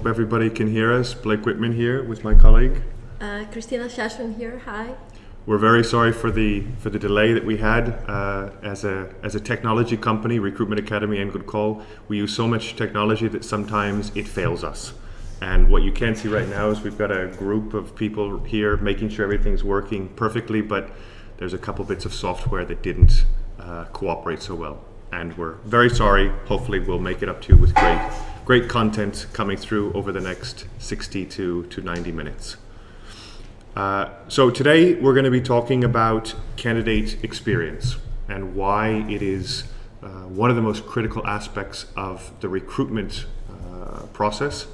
Hope everybody can hear us. Blake Wittman here with my colleague. Kristina Shershun here. Hi. We're very sorry for the delay that we had. As a technology company, Recruitment Academy and GoodCall, we use so much technology that sometimes it fails us. And what you can't see right now is we've got a group of people here making sure everything's working perfectly, but there's a couple bits of software that didn't cooperate so well. And we're very sorry. Hopefully we'll make it up to you with great content coming through over the next 60 to 90 minutes. So today we're going to be talking about candidate experience and why it is one of the most critical aspects of the recruitment process,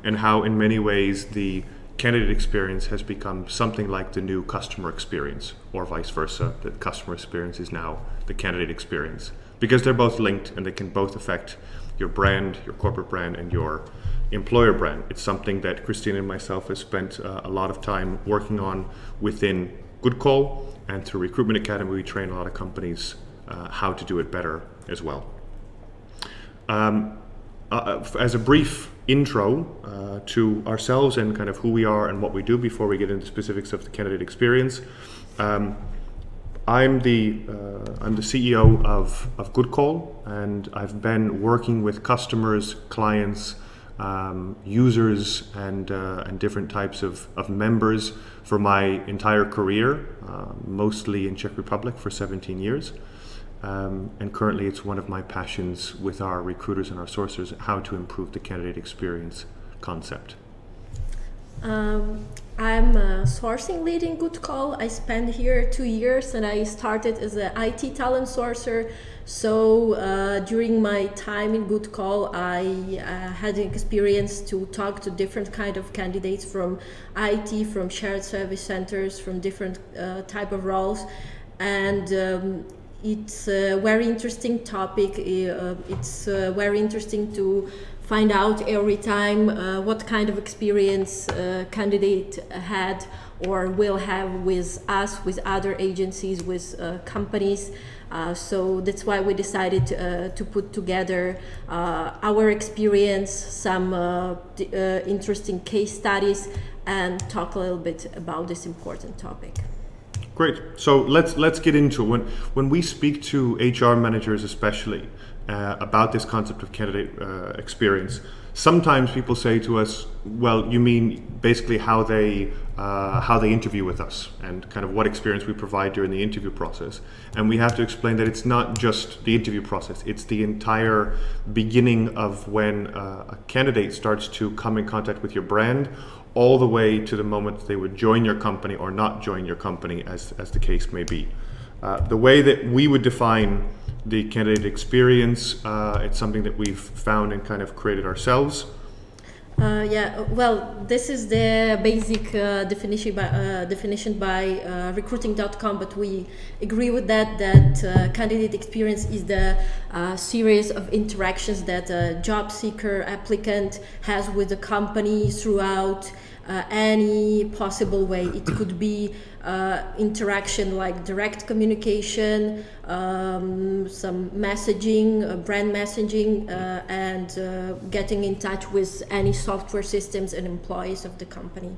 and how in many ways the candidate experience has become something like the new customer experience, or vice versa. The customer experience is now the candidate experience, because they're both linked and they can both affect your brand, your corporate brand, and your employer brand. It's something that Kristina and myself have spent a lot of time working on within GoodCall, and through Recruitment Academy we train a lot of companies how to do it better as well. As a brief intro to ourselves and kind of who we are and what we do before we get into specifics of the candidate experience, I'm the CEO of GoodCall, and I've been working with customers, clients, users, and different types of members for my entire career, mostly in Czech Republic for 17 years. And currently it's one of my passions with our recruiters and our sourcers, how to improve the candidate experience concept. I'm a sourcing lead in GoodCall. I spent here 2 years, and I started as an IT talent sourcer. So during my time in GoodCall, I had an experience to talk to different kind of candidates from IT, from shared service centers, from different type of roles. And it's a very interesting topic. It's very interesting to find out every time what kind of experience a candidate had or will have with us, with other agencies, with companies. So that's why we decided to put together our experience, some interesting case studies, and talk a little bit about this important topic. Great. So let's get into it. When we speak to HR managers especially about this concept of candidate experience, sometimes people say to us, well, you mean basically how they interview with us and kind of what experience we provide during the interview process. And we have to explain that it's not just the interview process, it's the entire beginning of when a candidate starts to come in contact with your brand, all the way to the moment they would join your company or not join your company, as the case may be. The way that we would define the candidate experience, it's something that we've found and kind of created ourselves. Yeah, well, this is the basic definition by recruiting.com, but we agree with that candidate experience is the series of interactions that a job seeker applicant has with the company throughout any possible way. It could be interaction like direct communication, some messaging, brand messaging, and getting in touch with any software systems and employees of the company.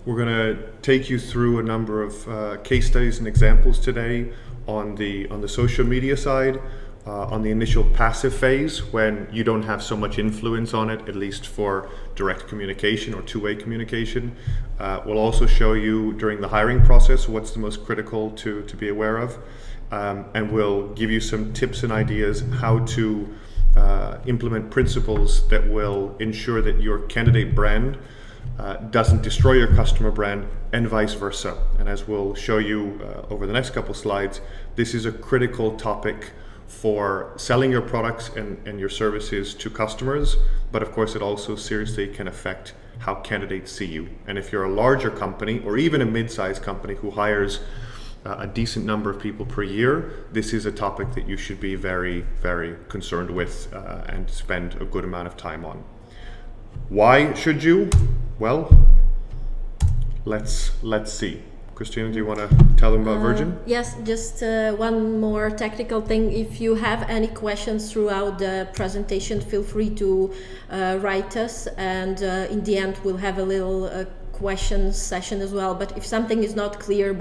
We're going to take you through a number of case studies and examples today on the social media side, on the initial passive phase when you don't have so much influence on it, at least for direct communication or two-way communication. We'll also show you during the hiring process what's the most critical to be aware of, and we'll give you some tips and ideas how to implement principles that will ensure that your candidate brand doesn't destroy your customer brand, and vice versa. And as we'll show you over the next couple slides, this is a critical topic for selling your products and your services to customers, but of course it also seriously can affect how candidates see you. And if you're a larger company or even a mid-sized company who hires a decent number of people per year, this is a topic that you should be very, very concerned with and spend a good amount of time on. Why should you? Well, let's see. Kristina, do you want to tell them about Virgin? Yes, just one more technical thing. If you have any questions throughout the presentation, feel free to write us, and in the end we'll have a little questions session as well. But if something is not clear,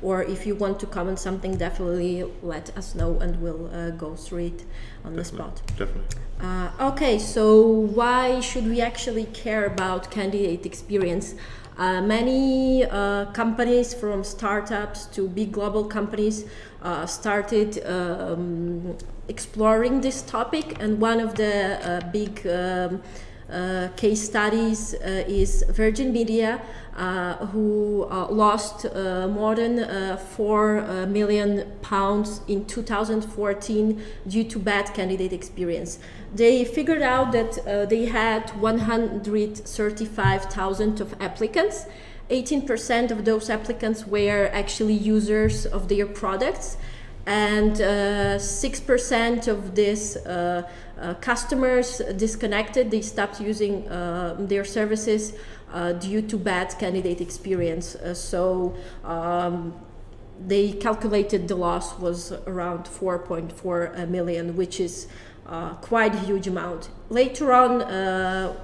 or if you want to comment something, definitely let us know and we'll go through it on the spot. Definitely. Okay, so why should we actually care about candidate experience? Many companies, from startups to big global companies, started exploring this topic, and one of the big case studies is Virgin Media, who lost more than £4 million in 2014 due to bad candidate experience. They figured out that they had 135,000 of applicants. 18% of those applicants were actually users of their products, and 6% of these customers disconnected. They stopped using their services due to bad candidate experience. They calculated the loss was around 4.4 million, which is quite a huge amount. Later on,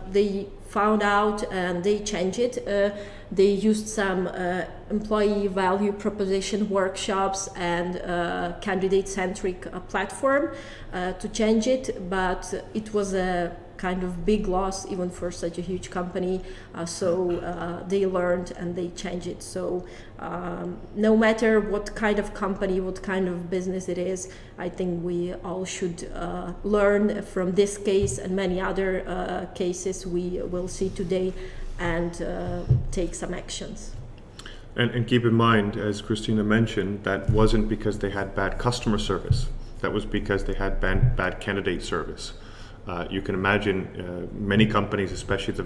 they found out and they changed it. They used some employee value proposition workshops and candidate-centric platform to change it, but it was a kind of big loss even for such a huge company. They learned and they changed it. So no matter what kind of company, what kind of business it is, I think we all should learn from this case and many other cases we will see today, and take some actions. And keep in mind, as Kristina mentioned, that wasn't because they had bad customer service. That was because they had bad candidate service. You can imagine many companies, especially the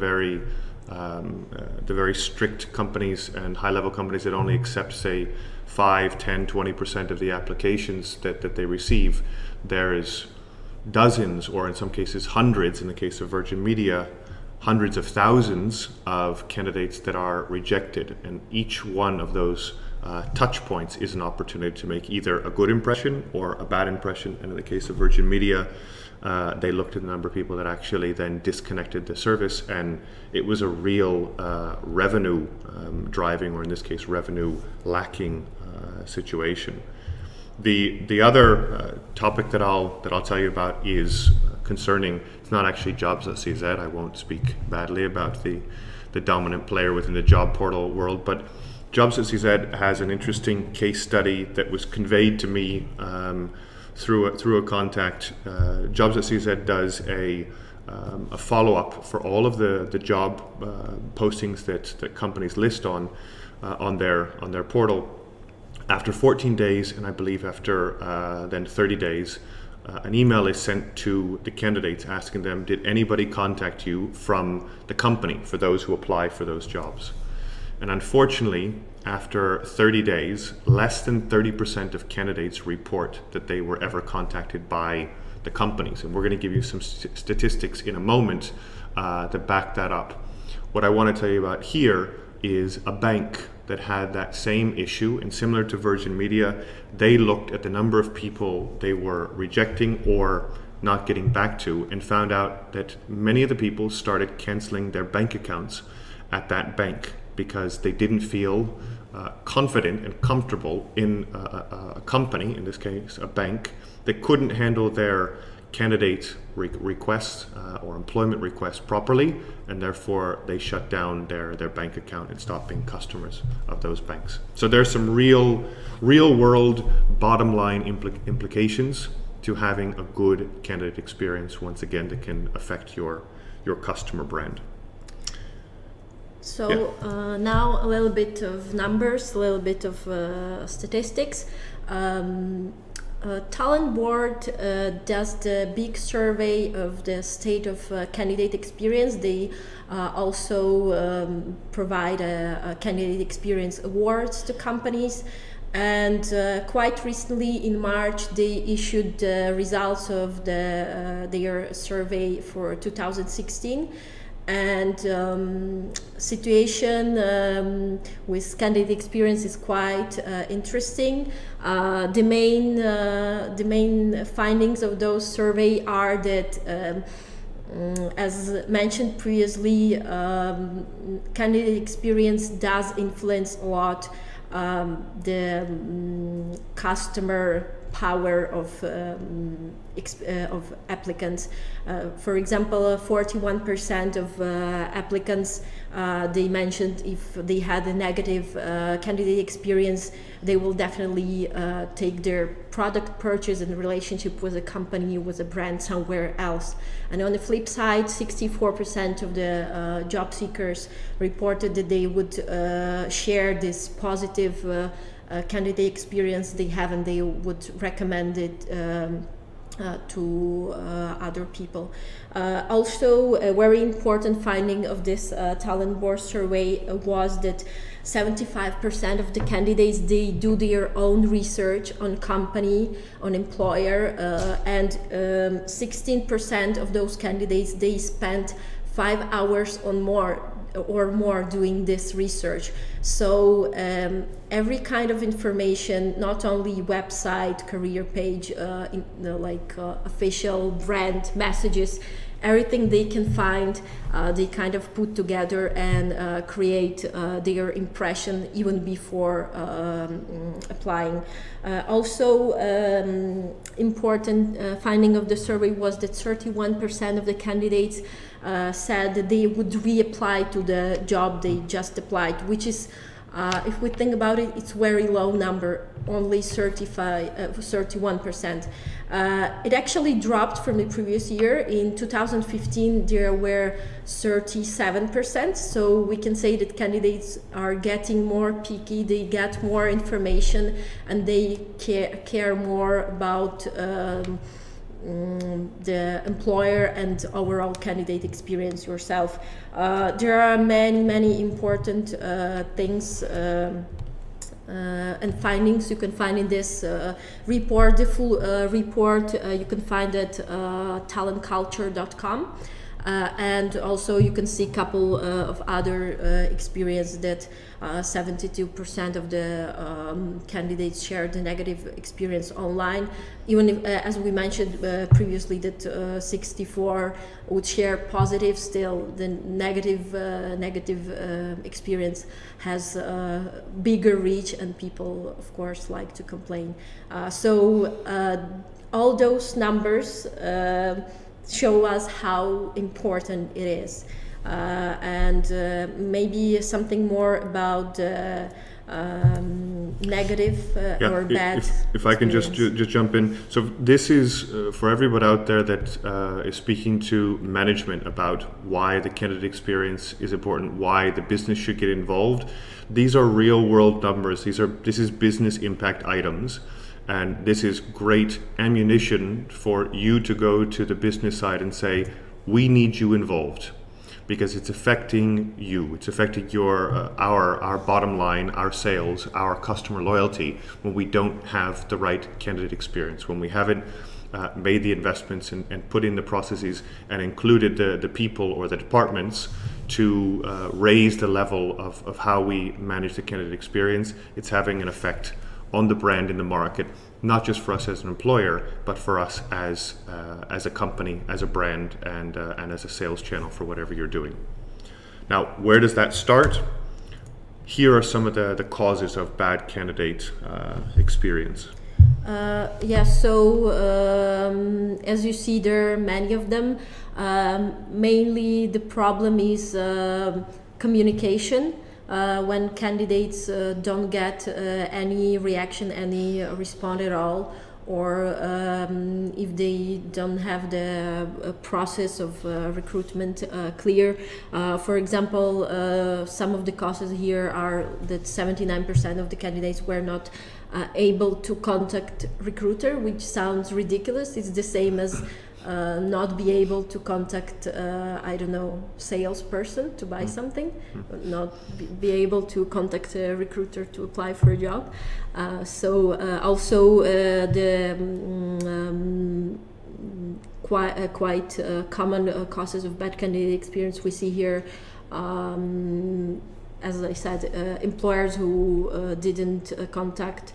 very strict companies and high-level companies that only accept, say, 5, 10, 20% of the applications that they receive. There is dozens, or in some cases hundreds, in the case of Virgin Media, hundreds of thousands of candidates that are rejected, and each one of those touch points is an opportunity to make either a good impression or a bad impression. And in the case of Virgin Media, they looked at the number of people that actually then disconnected the service, and it was a real revenue driving, or in this case revenue lacking situation. The other topic that I'll tell you about is concerning, it's not actually Jobs.cz. I won't speak badly about the dominant player within the job portal world, but Jobs.cz has an interesting case study that was conveyed to me through a contact. Jobs.cz does a follow-up for all of the job postings that companies list on their portal. After 14 days, and I believe after then 30 days, an email is sent to the candidates asking them, did anybody contact you from the company for those who apply for those jobs? And unfortunately, after 30 days, less than 30% of candidates report that they were ever contacted by the companies. And we're going to give you some statistics in a moment to back that up. What I want to tell you about here is a bank that had that same issue, and similar to Virgin Media, they looked at the number of people they were rejecting or not getting back to, and found out that many of the people started canceling their bank accounts at that bank because they didn't feel confident and comfortable in a company, in this case a bank, that couldn't handle their candidate requests or employment requests properly, and therefore they shut down their bank account and stopped being customers of those banks. So there's some real world bottom line implications to having a good candidate experience, once again, that can affect your customer brand. So now a little bit of numbers, a little bit of statistics. Talent Board does the big survey of the state of candidate experience. They also provide a candidate experience awards to companies. And quite recently, in March, they issued the results of their survey for 2016. and situation with candidate experience is quite interesting. The main findings of those survey are that as mentioned previously, candidate experience does influence a lot the customer power of applicants. For example, 41% of applicants, they mentioned if they had a negative candidate experience, they will definitely take their product purchase and relationship with a company, with a brand somewhere else. And on the flip side, 64% of the job seekers reported that they would share this positive candidate experience they have, and they would recommend it to other people. Also, a very important finding of this talent board survey was that 75% of the candidates, they do their own research on company, on employer, and 16% of those candidates, they spent 5 hours or more doing this research. So every kind of information, not only website, career page, official brand messages, everything they can find, they kind of put together and create their impression even before applying. Also, important finding of the survey was that 31% of the candidates said that they would reapply to the job they just applied, which is, if we think about it, it's very low number, only 31%. It actually dropped from the previous year. In 2015, there were 37%. So we can say that candidates are getting more picky, they get more information, and they care more about the employer and overall candidate experience yourself. There are many important things and findings you can find in this report. The full report you can find at talentculture.com. And also you can see a couple of other experience that 72% of the candidates shared the negative experience online. Even if, as we mentioned previously, that 64 would share positive, still the negative experience has bigger reach, and people, of course, like to complain. So all those numbers show us how important it is, and maybe something more about negative or bad. If I can just jump in. So this is for everyone out there that is speaking to management about why the candidate experience is important, why the business should get involved. These are real world numbers. This is business impact items. And this is great ammunition for you to go to the business side and say, we need you involved, because it's affecting you. It's affecting our bottom line, our sales, our customer loyalty when we don't have the right candidate experience, when we haven't made the investments and put in the processes and included the people or the departments to raise the level of how we manage the candidate experience. It's having an effect on the brand in the market, not just for us as an employer, but for us as a company, as a brand, and as a sales channel for whatever you're doing. Now, where does that start? Here are some of the causes of bad candidate experience. So as you see, there are many of them. Mainly the problem is communication. When candidates don't get any reaction, any response at all, or if they don't have the process of recruitment clear. For example, some of the causes here are that 79% of the candidates were not able to contact recruiter, which sounds ridiculous. It's the same as not be able to contact, I don't know, salesperson to buy something, not be able to contact a recruiter to apply for a job. Also the quite common causes of bad candidate experience. We see here, as I said, employers who didn't contact,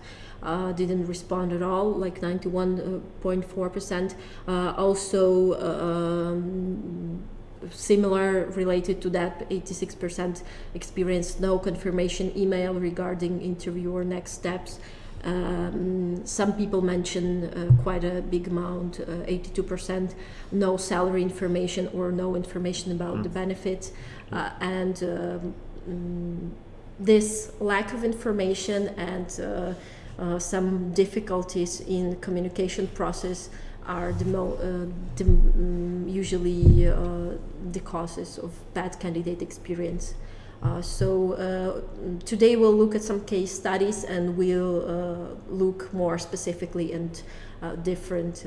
didn't respond at all, like 91.4%. Also, similar related to that, 86% experienced no confirmation email regarding interview or next steps. Some people mention quite a big amount, 82%, no salary information or no information about the benefits, and this lack of information and some difficulties in communication process are usually the causes of bad candidate experience. So today we'll look at some case studies, and we'll look more specifically at different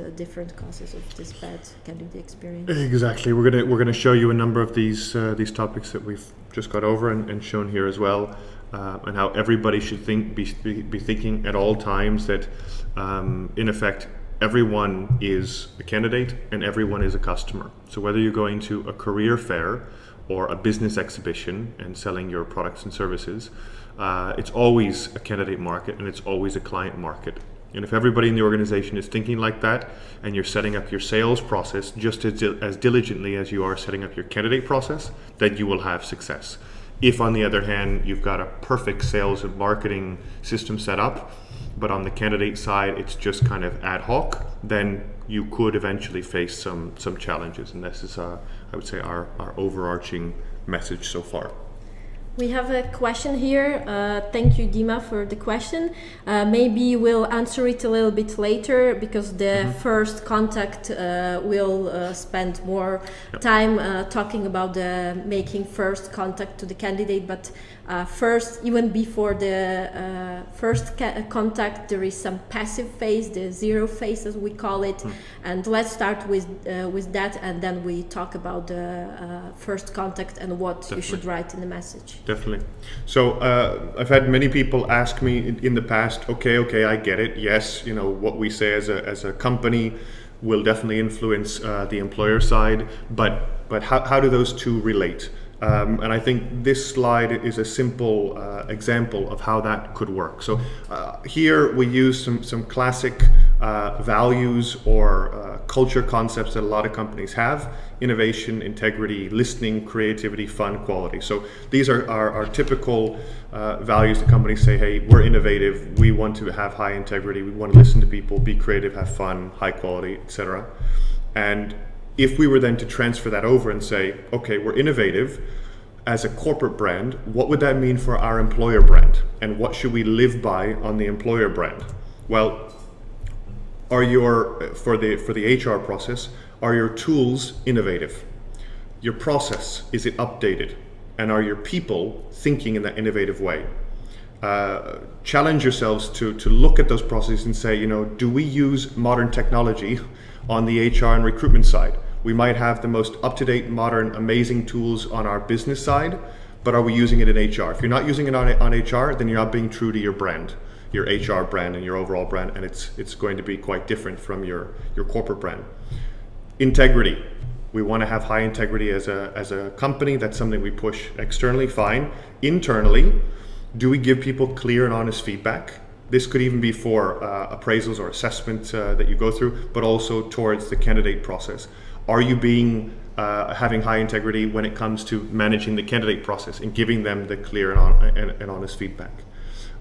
causes of this bad candidate experience. Exactly. We're gonna show you a number of these topics that we've just got over and shown here as well, and how everybody should be thinking at all times that in effect everyone is a candidate and everyone is a customer. So whether you're going to a career fair or a business exhibition and selling your products and services, it's always a candidate market and it's always a client market. And if everybody in the organization is thinking like that, and you're setting up your sales process just as diligently as you are setting up your candidate process, then you will have success. If on the other hand, you've got a perfect sales and marketing system set up, but on the candidate side, it's just kind of ad hoc, then you could eventually face some challenges. And this is, I would say, our overarching message so far. We have a question here. Thank you, Dima, for the question. Maybe we'll answer it a little bit later, because the first contact will spend more time talking about the making first contact to the candidate. But first, even before the first contact, there is some passive phase, the zero phase as we call it. And let's start with that, and then we talk about the first contact and what you should write in the message. Definitely. So I've had many people ask me in the past, okay, I get it. Yes, you know, what we say as a company will definitely influence the employer side, but how do those two relate? And I think this slide is a simple example of how that could work. So here we use some classic values or culture concepts that a lot of companies have: innovation, integrity, listening, creativity, fun, quality. So these are our typical values that companies say, hey, we're innovative, we want to have high integrity, we want to listen to people, be creative, have fun, high quality, etc. And if we were then to transfer that over and say, okay, we're innovative as a corporate brand, what would that mean for our employer brand? And what should we live by on the employer brand? Well, for the HR process, are your tools innovative? Your process, is it updated? And are your people thinking in that innovative way? Challenge yourselves to look at those processes and say, you know, do we use modern technology on the HR and recruitment side? We might have the most up-to-date, modern, amazing tools on our business side, but are we using it in HR? If you're not using it on HR, then you're not being true to your brand, your HR brand and your overall brand, and it's going to be quite different from your corporate brand. Integrity. We want to have high integrity as a company. That's something we push externally, fine. Internally, do we give people clear and honest feedback? This could even be for appraisals or assessments that you go through, but also towards the candidate process. Are you having high integrity when it comes to managing the candidate process and giving them the clear and honest feedback?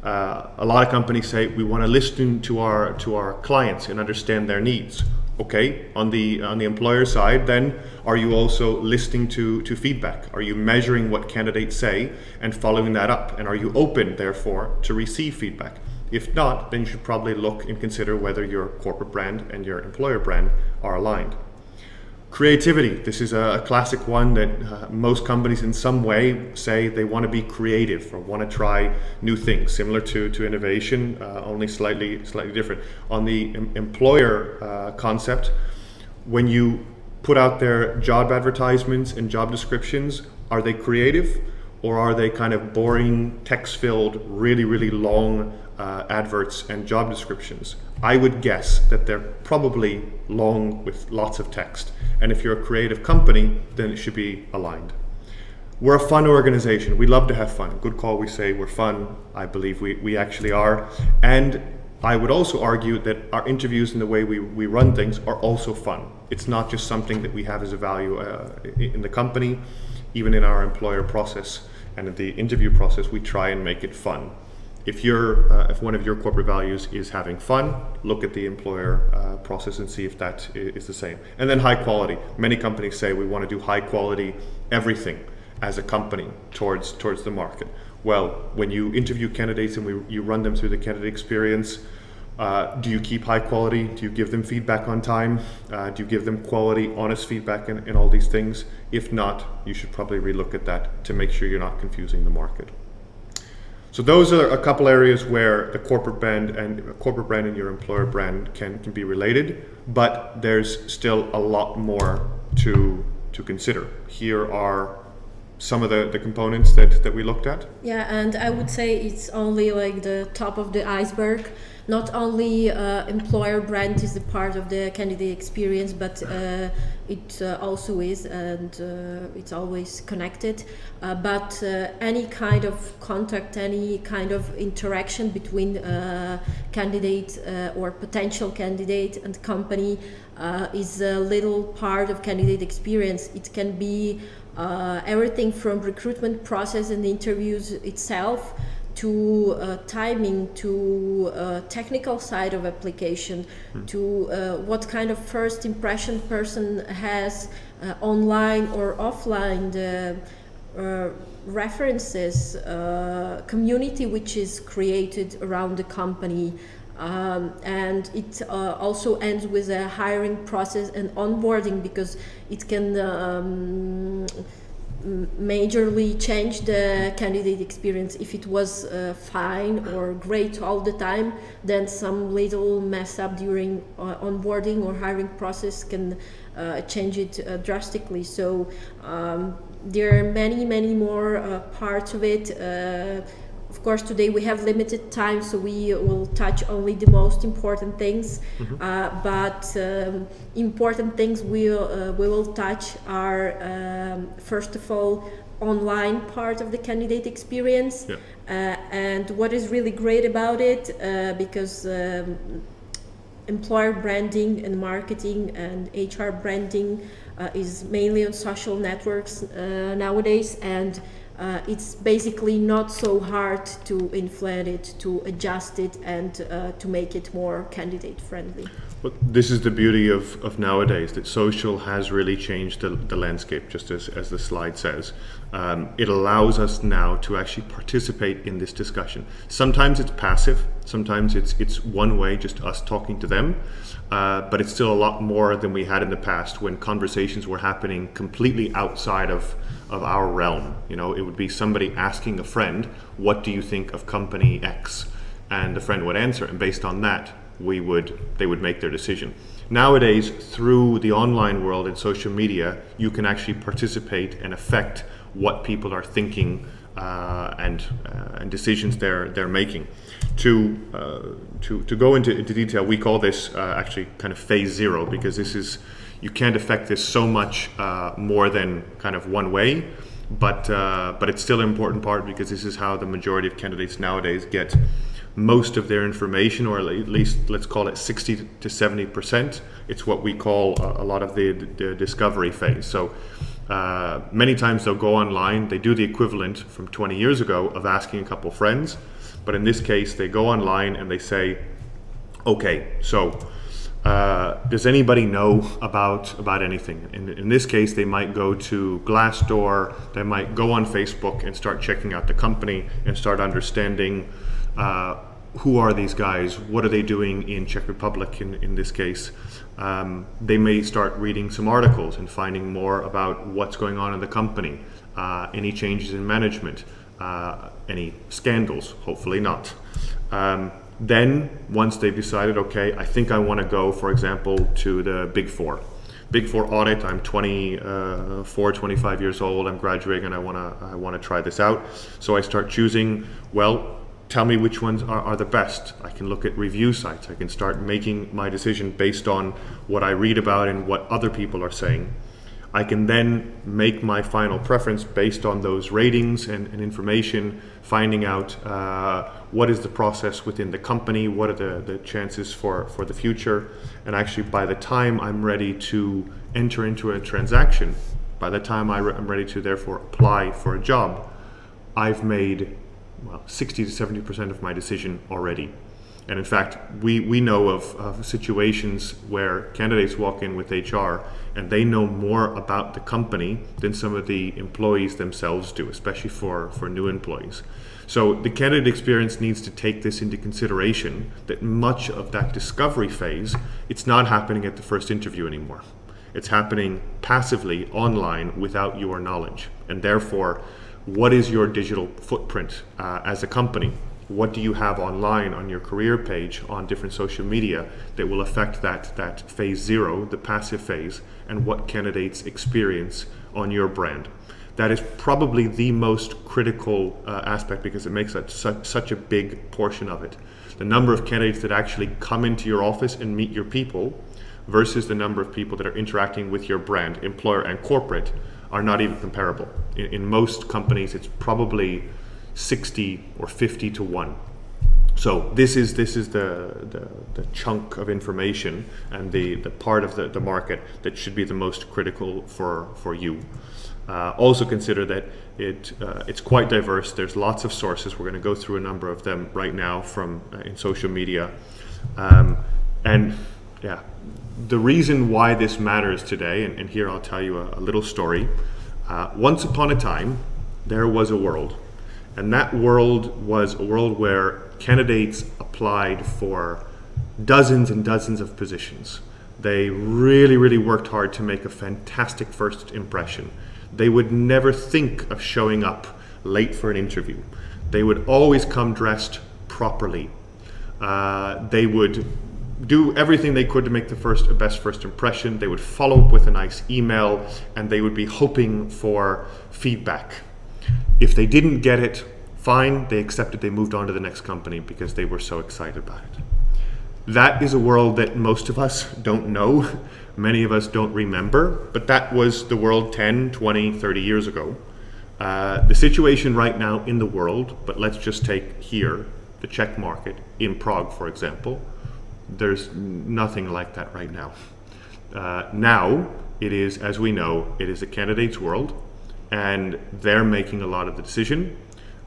A lot of companies say we want to listen to our clients and understand their needs. Okay, on the employer side, then are you also listening to feedback? Are you measuring what candidates say and following that up? And are you open, therefore, to receive feedback? If not, then you should probably look and consider whether your corporate brand and your employer brand are aligned. Creativity. This is a classic one that most companies in some way say they want to be creative or want to try new things, similar to innovation, only slightly different. On the employer concept, when you put out their job advertisements and job descriptions, are they creative or are they kind of boring, text-filled, really long adverts and job descriptions, I would guess that they're probably long with lots of text. And if you're a creative company, then it should be aligned. We're a fun organization. We love to have fun. GoodCall, we say we're fun. I believe we actually are. And I would also argue that our interviews and the way we run things are also fun. It's not just something that we have as a value in the company. Even in our employer process and in the interview process, we try and make it fun. If one of your corporate values is having fun, look at the employer process and see if that is the same. And then high quality. Many companies say we want to do high quality everything as a company towards the market. Well, when you interview candidates and you run them through the candidate experience, do you keep high quality? Do you give them feedback on time? Do you give them quality, honest feedback and all these things? If not, you should probably relook at that to make sure you're not confusing the market. So those are a couple areas where the corporate brand and your employer brand can be related, but there's still a lot more to consider. Here are some of the components that we looked at. Yeah, and I would say it's only like the top of the iceberg. Not only employer brand is a part of the candidate experience, but it also is, and it's always connected. But any kind of contact, any kind of interaction between candidate or potential candidate and company is a little part of candidate experience. It can be everything from recruitment process and interviews itself to timing, to technical side of application, to what kind of first impression person has online or offline, the references, community which is created around the company. And it also ends with a hiring process and onboarding, because it can majorly change the candidate experience. If it was fine or great all the time, then some little mess up during onboarding or hiring process can change it drastically. So there are many more parts of it. Of course, today we have limited time, so we will touch only the most important things. But important things we will touch are, first of all, online part of the candidate experience. And what is really great about it, because employer branding and marketing and HR branding is mainly on social networks nowadays, and it's basically not so hard to inflate it, to adjust it, and to make it more candidate friendly. But this is the beauty of nowadays, that social has really changed the landscape, just as the slide says. It allows us now to actually participate in this discussion. Sometimes it's passive, sometimes it's one way, just us talking to them, but it's still a lot more than we had in the past, when conversations were happening completely outside of our realm. You know, it would be somebody asking a friend, what do you think of company X? And the friend would answer, and based on that, they would make their decision. Nowadays, through the online world and social media, you can actually participate and affect what people are thinking and decisions they're making. To go into detail, we call this actually kind of phase 0, because this is, you can't affect this so much more than kind of one way, but it's still an important part, because this is how the majority of candidates nowadays get most of their information, or at least let's call it 60 to 70%. It's what we call a lot of the discovery phase. So many times they'll go online, they do the equivalent from 20 years ago of asking a couple friends, but in this case they go online and they say, okay, so does anybody know about anything? In this case, they might go to Glassdoor, they might go on Facebook and start checking out the company and start understanding who are these guys, what are they doing in Czech Republic in this case. They may start reading some articles and finding more about what's going on in the company, any changes in management, any scandals, hopefully not. Then, once they've decided, okay, I think I want to go, for example, to the Big Four. Big Four audit, I'm 24, 25 years old, I'm graduating and I want to try this out. So I start choosing, well, tell me which ones are the best. I can look at review sites. I can start making my decision based on what I read about and what other people are saying. I can then make my final preference based on those ratings and information, finding out what is the process within the company, what are the chances for the future. And actually, by the time I'm ready to enter into a transaction, by the time I'm ready to therefore apply for a job, I've made 60 to 70% of my decision already. And in fact, we know of situations where candidates walk in with HR and they know more about the company than some of the employees themselves do, especially for new employees. So the candidate experience needs to take this into consideration, that much of that discovery phase, it's not happening at the first interview anymore. It's happening passively online without your knowledge. And therefore, what is your digital footprint as a company? What do you have online on your career page, on different social media that will affect that phase 0, the passive phase, and what candidates experience on your brand? That is probably the most critical aspect, because it makes such a big portion of it. The number of candidates that actually come into your office and meet your people versus the number of people that are interacting with your brand, employer and corporate, are not even comparable. In most companies, it's probably 60 or 50 to 1. So this is the chunk of information and the part of the market that should be the most critical for you. Also consider that it's quite diverse. There's lots of sources. We're going to go through a number of them right now from in social media. And yeah, the reason why this matters today, and here I'll tell you a little story. Once upon a time, there was a world. And that world was a world where candidates applied for dozens and dozens of positions. They really, really worked hard to make a fantastic first impression. They would never think of showing up late for an interview. They would always come dressed properly. They would do everything they could to make the best first impression. They would follow up with a nice email, and they would be hoping for feedback. If they didn't get it, fine, they accepted, they moved on to the next company because they were so excited about it. That is a world that most of us don't know, many of us don't remember, but that was the world 10, 20, 30 years ago. The situation right now in the world, but let's just take here, the Czech market, in Prague, for example, there's nothing like that right now. Now, it is, as we know, it is a candidate's world, and they're making a lot of the decision.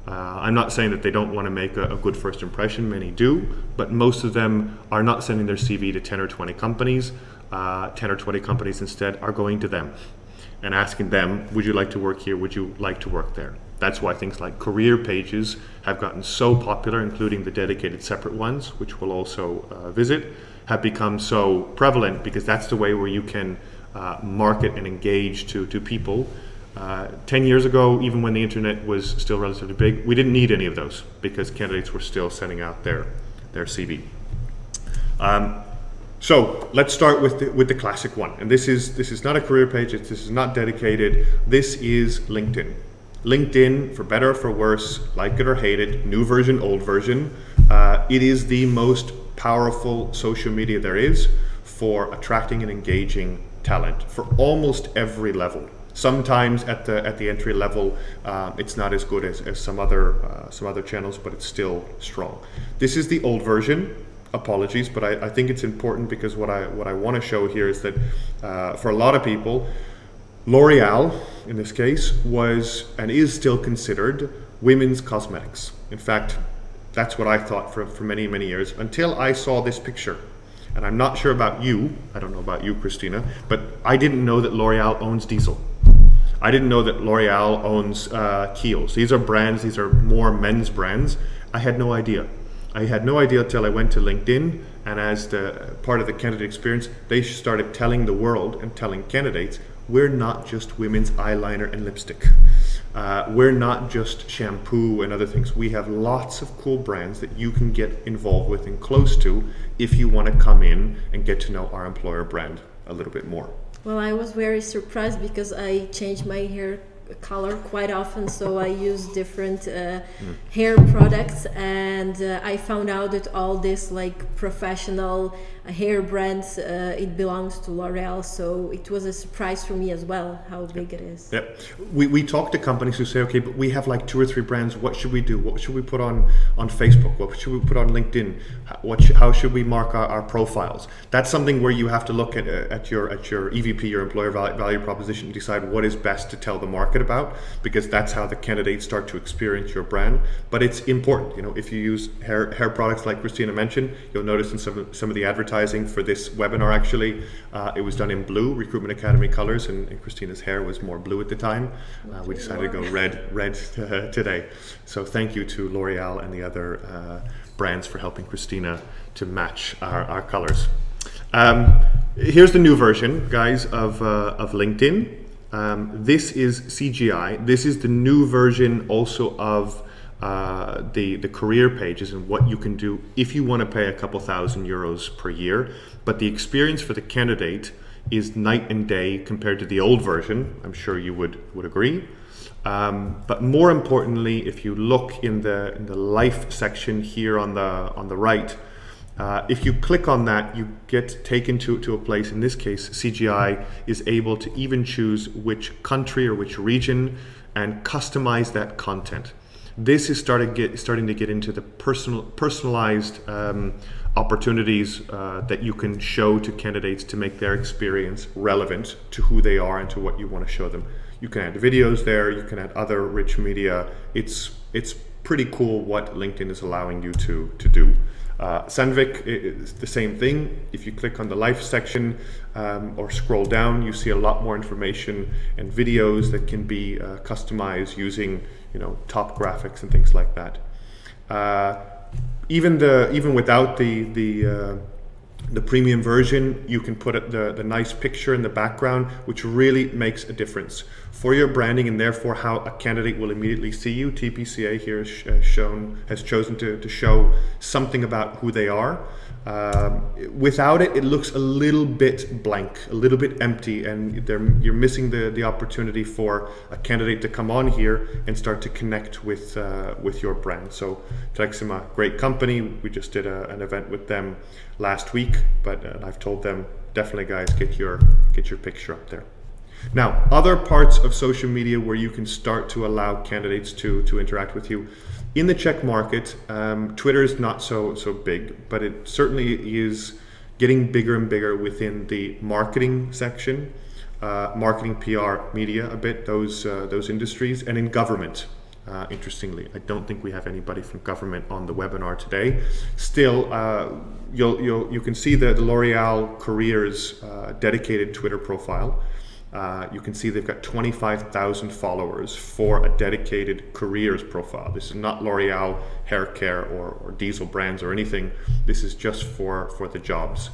I'm not saying that they don't want to make a good first impression, many do, but most of them are not sending their CV to 10 or 20 companies. 10 or 20 companies instead are going to them and asking them, would you like to work here? Would you like to work there? That's why things like career pages have gotten so popular, including the dedicated separate ones, which we'll also visit, have become so prevalent because that's the way where you can market and engage to people. 10 years ago, even when the internet was still relatively big, we didn't need any of those because candidates were still sending out their CV. So let's start with the classic one, and this is not a career page. This is not dedicated. This is LinkedIn. LinkedIn, for better or for worse, like it or hate it, new version, old version, it is the most powerful social media there is for attracting and engaging talent for almost every level. Sometimes at the entry level, it's not as good as some other channels, but it's still strong. This is the old version. Apologies, but I think it's important because what I want to show here is that for a lot of people, L'Oreal, in this case, was and is still considered women's cosmetics. In fact, that's what I thought for many, many years until I saw this picture. And I'm not sure about you, I don't know about you, Kristina, but I didn't know that L'Oreal owns Diesel. I didn't know that L'Oreal owns Kiehl's. These are brands, these are more men's brands. I had no idea. I had no idea until I went to LinkedIn, and as the part of the candidate experience, they started telling the world and telling candidates, we're not just women's eyeliner and lipstick. We're not just shampoo and other things. We have lots of cool brands that you can get involved with and close to if you want to come in and get to know our employer brand a little bit more. Well, I was very surprised because I changed my hair color quite often, so I use different hair products, and I found out that all this like professional hair brands, it belongs to L'Oreal, so it was a surprise for me as well how big it is. Yeah, we talk to companies who say, okay, but we have like 2 or 3 brands. What should we do? What should we put on Facebook? What should we put on LinkedIn? How should we mark our profiles? That's something where you have to look at your EVP, your employer value proposition, and decide what is best to tell the market about, because that's how the candidates start to experience your brand. But it's important, you know, if you use hair products like Kristina mentioned, you'll notice in some of the advertising for this webinar, actually, it was done in blue, Recruitment Academy colors, and Kristina's hair was more blue at the time. We decided to go red today. So thank you to L'Oreal and the other brands for helping Kristina to match our colors. Here's the new version, guys, of LinkedIn. This is CGI. This is the new version also of the career pages and what you can do if you want to pay a couple €1,000 per year. But the experience for the candidate is night and day compared to the old version. I'm sure you would agree. But more importantly, if you look in the life section here on the right, if you click on that, you get taken to a place. In this case, CGI is able to even choose which country or which region and customize that content. This is starting to get into the personalized opportunities that you can show to candidates to make their experience relevant to who they are and to what you want to show them. You can add videos there, you can add other rich media. It's pretty cool what LinkedIn is allowing you to do. Sandvik is the same thing. If you click on the life section or scroll down, you see a lot more information and videos that can be customized using, you know, top graphics and things like that. Even without the premium version, you can put the nice picture in the background, which really makes a difference for your branding and therefore how a candidate will immediately see you. TPCA here has chosen to show something about who they are. Without it, it looks a little bit blank, a little bit empty, and you're missing the opportunity for a candidate to come on here and start to connect with your brand. So Trexima, great company. We just did an event with them last week, but I've told them, definitely guys, get your picture up there. Now, other parts of social media where you can start to allow candidates to interact with you. In the Czech market, Twitter is not so big, but it certainly is getting bigger and bigger within the marketing section, marketing, PR, media, a bit, those industries, and in government. Interestingly, I don't think we have anybody from government on the webinar today. Still, you can see the L'Oreal Careers dedicated Twitter profile. You can see they've got 25,000 followers for a dedicated careers profile. This is not L'Oreal hair care or diesel brands or anything. This is just for the jobs.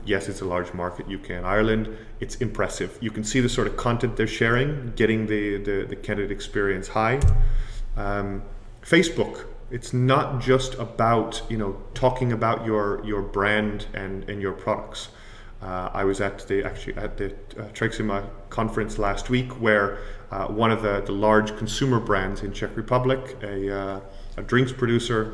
Yes, it's a large market, UK and Ireland. It's impressive. You can see the sort of content they're sharing, getting the candidate experience high. Facebook, it's not just about, you know, talking about your brand and your products. I was at the Trexima conference last week, where one of the large consumer brands in Czech Republic, a drinks producer,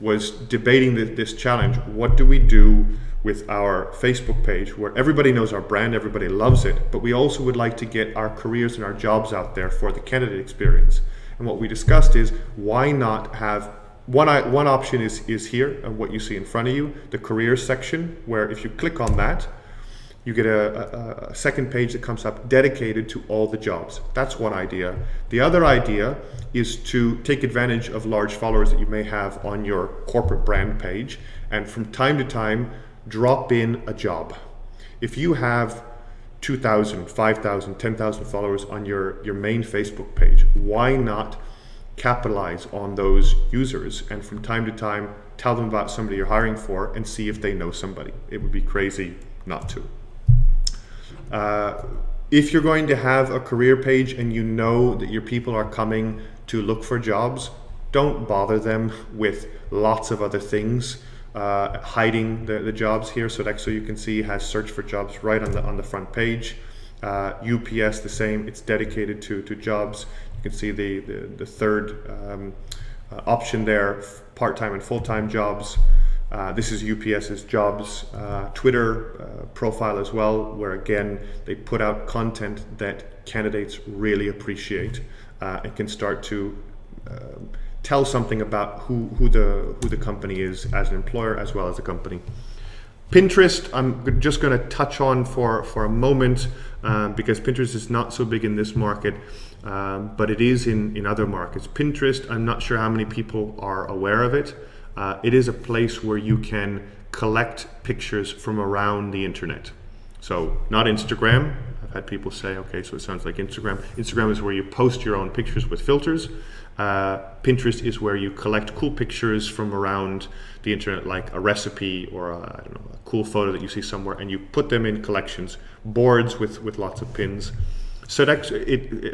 was debating this challenge. What do we do with our Facebook page, where everybody knows our brand, everybody loves it, but we also would like to get our careers and our jobs out there for the candidate experience? And what we discussed is, why not have one option is here, what you see in front of you, the careers section, where if you click on that, you get a second page that comes up dedicated to all the jobs. That's one idea. The other idea is to take advantage of large followers that you may have on your corporate brand page, and from time to time drop in a job. If you have 2,000, 5,000, 10,000 followers on your main Facebook page, why not capitalize on those users and from time to time tell them about somebody you're hiring for and see if they know somebody? It would be crazy not to. If you're going to have a career page and you know that your people are coming to look for jobs, don't bother them with lots of other things, hiding the jobs here. So Sodexo, you can see, has search for jobs right on the front page. UPS the same, it's dedicated to jobs. You can see the third option there, part-time and full-time jobs. This is UPS's jobs Twitter profile as well, where again they put out content that candidates really appreciate and can start to tell something about who the company is as an employer as well as a company. Pinterest, I'm just going to touch on for a moment because Pinterest is not so big in this market, but it is in other markets. Pinterest, I'm not sure how many people are aware of it. It is a place where you can collect pictures from around the internet. So not Instagram. I've had people say, okay, so it sounds like Instagram. Instagram is where you post your own pictures with filters. Pinterest is where you collect cool pictures from around the internet, like a recipe or I don't know, a cool photo that you see somewhere, and you put them in collections, boards with lots of pins. So that's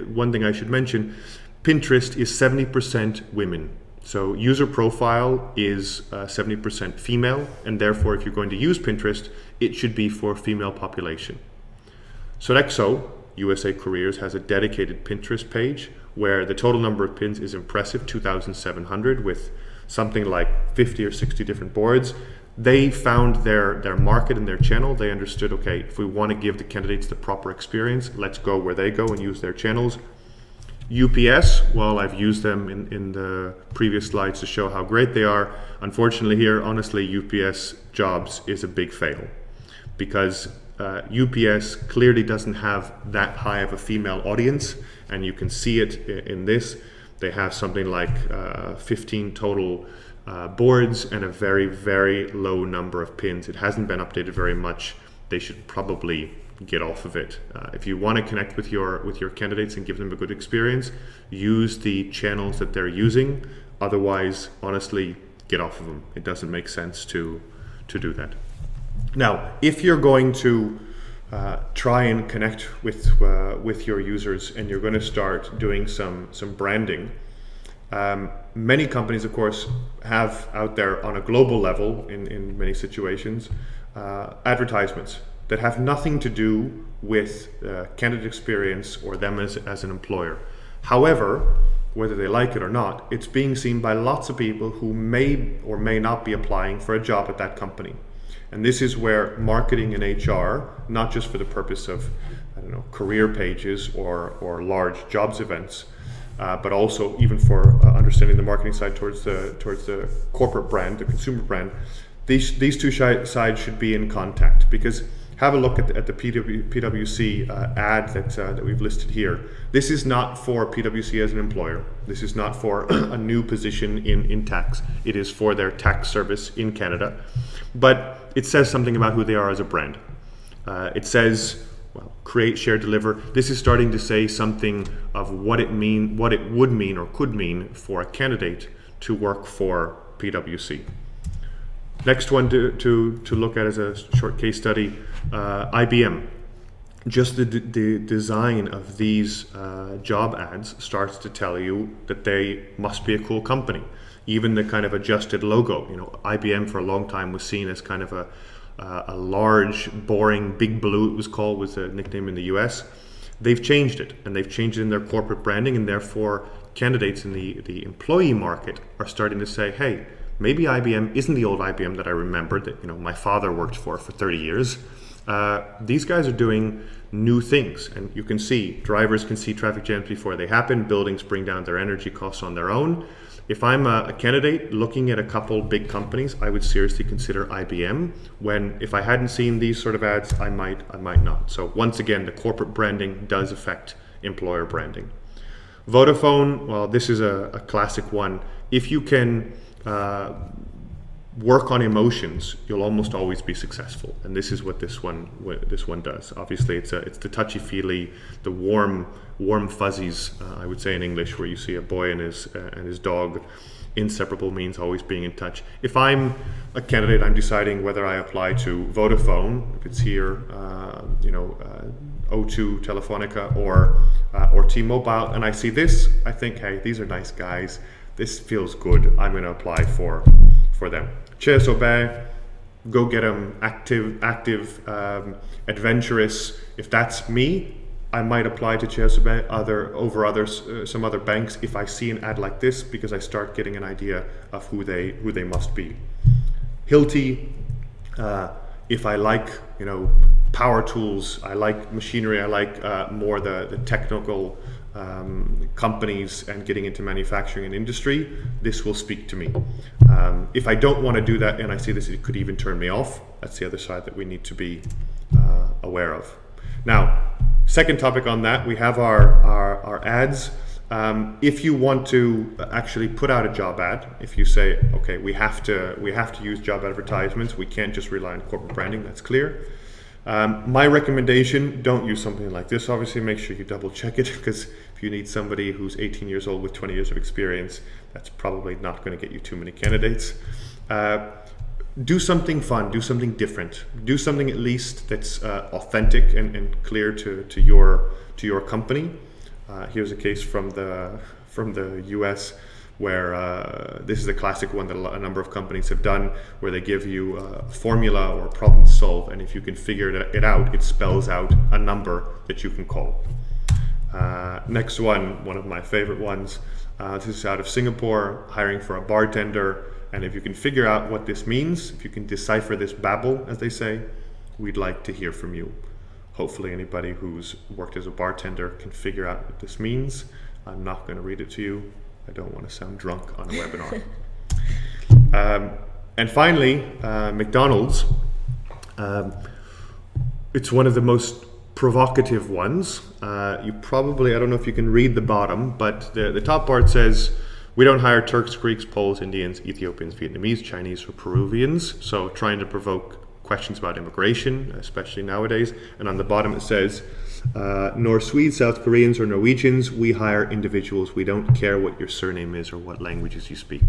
one thing I should mention, Pinterest is 70% women. So user profile is 70% female, and therefore if you're going to use Pinterest, it should be for female population. Sodexo USA Careers has a dedicated Pinterest page where the total number of pins is impressive, 2,700, with something like 50 or 60 different boards. They found their market and their channel. They understood, okay, if we want to give the candidates the proper experience, let's go where they go and use their channels. UPS, well, I've used them in the previous slides to show how great they are. Unfortunately here, honestly, UPS jobs is a big fail because UPS clearly doesn't have that high of a female audience, and you can see it in this. They have something like 15 total boards and a very, very low number of pins. It hasn't been updated very much. They should probably get off of it. If you want to connect with your candidates and give them a good experience, use the channels that they're using. Otherwise, honestly, get off of them. It doesn't make sense to do that. Now, if you're going to try and connect with your users and you're going to start doing some branding, many companies, of course, have out there on a global level in many situations advertisements that have nothing to do with candidate experience or them as an employer. However, whether they like it or not, it's being seen by lots of people who may or may not be applying for a job at that company. And this is where marketing and HR, not just for the purpose of, I don't know, career pages or large jobs events, but also even for understanding the marketing side towards the corporate brand, the consumer brand, these two sides should be in contact. Because have a look at the PwC ad that we've listed here. This is not for PwC as an employer. This is not for a new position in tax. It is for their tax service in Canada. But it says something about who they are as a brand. It says, well, create, share, deliver. This is starting to say something of what it would mean or could mean for a candidate to work for PwC. Next one to look at as a short case study, IBM. Just the design of these job ads starts to tell you that they must be a cool company. Even the kind of adjusted logo, IBM for a long time was seen as kind of a large, boring, big blue, it was called, was a nickname in the US. They've changed it, and they've changed it in their corporate branding, and therefore candidates in the employee market are starting to say, hey, maybe IBM isn't the old IBM that I remembered that my father worked for 30 years. These guys are doing new things, and you can see drivers can see traffic jams before they happen. Buildings bring down their energy costs on their own. If I'm a candidate looking at a couple big companies, I would seriously consider IBM. When if I hadn't seen these sort of ads, I might not. So once again, the corporate branding does affect employer branding. Vodafone, well, this is a classic one. If you can work on emotions, you'll almost always be successful, and this is what this one does. Obviously, it's the touchy-feely, the warm fuzzies, I would say in English, where you see a boy and his dog. Inseparable means always being in touch. If I'm a candidate, I'm deciding whether I apply to Vodafone, if it's here, O2, Telefonica, or T-Mobile, and I see this, I think, hey, these are nice guys. This feels good. I'm going to apply for them. Cheers, Aubin. go get them, active, adventurous. If that's me, I might apply to Chelsea some other banks if I see an ad like this, because I start getting an idea of who they must be. Hilti, if I like, power tools, I like machinery, I like more the technical companies and getting into manufacturing and industry, this will speak to me. If I don't want to do that and I see this, it could even turn me off. That's the other side that we need to be aware of. Now, second topic on that, we have our ads. If you want to actually put out a job ad, if you say, okay, we have to use job advertisements, we can't just rely on corporate branding, that's clear. My recommendation, don't use something like this. Obviously, make sure you double check it, because if you need somebody who's 18 years old with 20 years of experience, that's probably not going to get you too many candidates. Do something fun, do something different, do something at least that's authentic and clear to your company. Here's a case from the US where this is a classic one that a number of companies have done, where they give you a formula or a problem to solve, and if you can figure it out, it spells out a number that you can call. Next one of my favorite ones, this is out of Singapore, hiring for a bartender, and if you can figure out what this means, if you can decipher this babble, as they say, we'd like to hear from you. Hopefully anybody who's worked as a bartender can figure out what this means. I'm not going to read it to you. I don't want to sound drunk on a webinar. And finally, McDonald's. It's one of the most provocative ones. You probably, I don't know if you can read the bottom, but the top part says, we don't hire Turks, Greeks, Poles, Indians, Ethiopians, Vietnamese, Chinese, or Peruvians. So trying to provoke questions about immigration, especially nowadays. And on the bottom it says, nor Swedes, South Koreans, or Norwegians, we hire individuals. We don't care what your surname is or what languages you speak.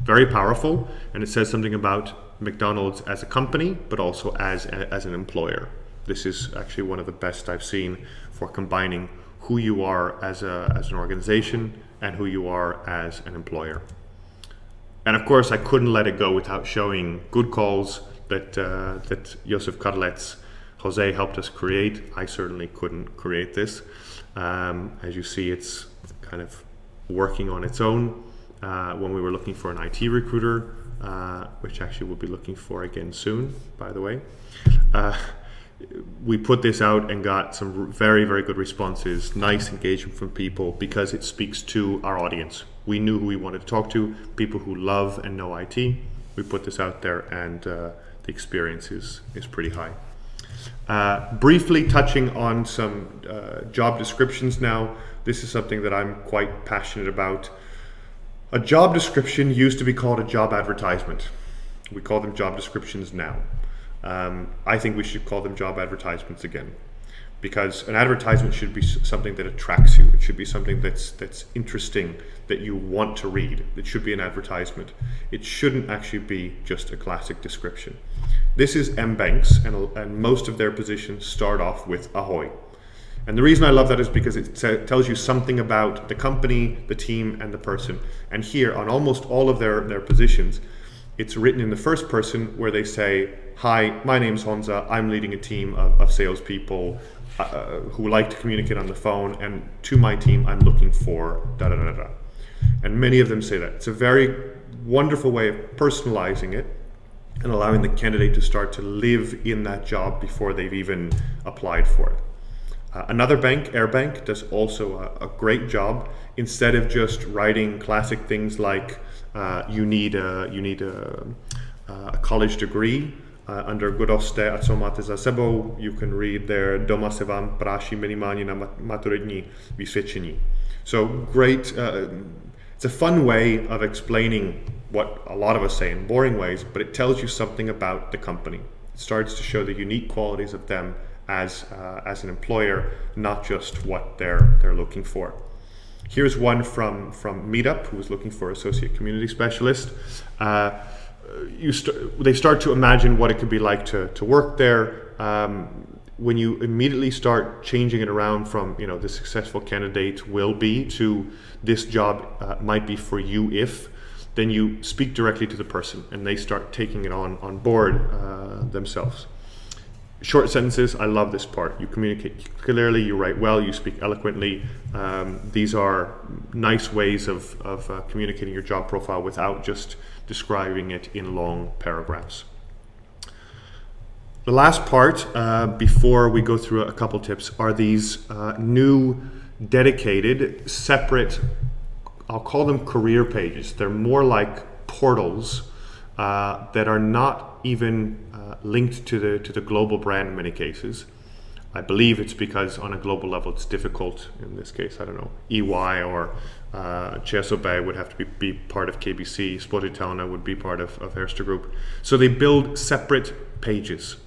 Very powerful, and it says something about McDonald's as a company, but also as an employer. This is actually one of the best I've seen for combining who you are as an organization and who you are as an employer. And of course, I couldn't let it go without showing GoodCalls that Josef Kadlec's Jose helped us create. I certainly couldn't create this. As you see, it's kind of working on its own. When we were looking for an IT recruiter, which actually we'll be looking for again soon, by the way, we put this out and got some very, very good responses, nice engagement from people, because it speaks to our audience. We knew who we wanted to talk to, people who love and know IT. We put this out there, and the experience is pretty high. Briefly touching on some job descriptions now. This is something that I'm quite passionate about. A job description used to be called a job advertisement. We call them job descriptions now. I think we should call them job advertisements again, because an advertisement should be something that attracts you. It should be something that's interesting, that you want to read. It should be an advertisement. It shouldn't actually be just a classic description. This is mBanks, and most of their positions start off with ahoy. And the reason I love that is because it tells you something about the company, the team, and the person. And here, on almost all of their positions, it's written in the first person, where they say, hi, my name's Honza, I'm leading a team of salespeople who like to communicate on the phone, and to my team, I'm looking for da-da-da-da. And many of them say that. It's a very wonderful way of personalizing it and allowing the candidate to start to live in that job before they've even applied for it. Another bank, Airbank, does also a great job. Instead of just writing classic things like you need a college degree, under Godoste a co máte za sebou, you can read there doma se vám práší minimálně na maturitní vysvědčení. So great, it's a fun way of explaining what a lot of us say in boring ways, but it tells you something about the company. It starts to show the unique qualities of them as an employer, not just what they're looking for. Here's one from Meetup, who was looking for associate community specialist. They start to imagine what it could be like to work there. When you immediately start changing it around from, the successful candidate will be to this job might be for you if, then you speak directly to the person and they start taking it on board themselves. Short sentences, I love this part. You communicate clearly, you write well, you speak eloquently. These are nice ways of communicating your job profile without just describing it in long paragraphs. The last part, before we go through a couple tips, are these new dedicated, separate, I'll call them career pages. They're more like portals that are not even linked to the global brand in many cases. I believe it's because on a global level it's difficult. In this case, I don't know, EY or Chesobay would have to be part of KBC, Spotify would be part of Erste Group. So they build separate pages.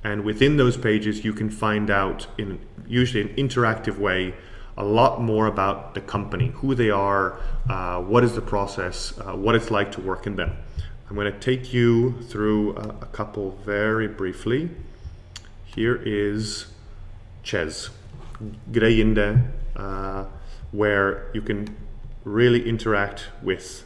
And within those pages you can find out, in usually an interactive way, a lot more about the company, who they are, what is the process, what it's like to work in them. I'm going to take you through a couple very briefly. Here is Chez, Greyinde, where you can really interact with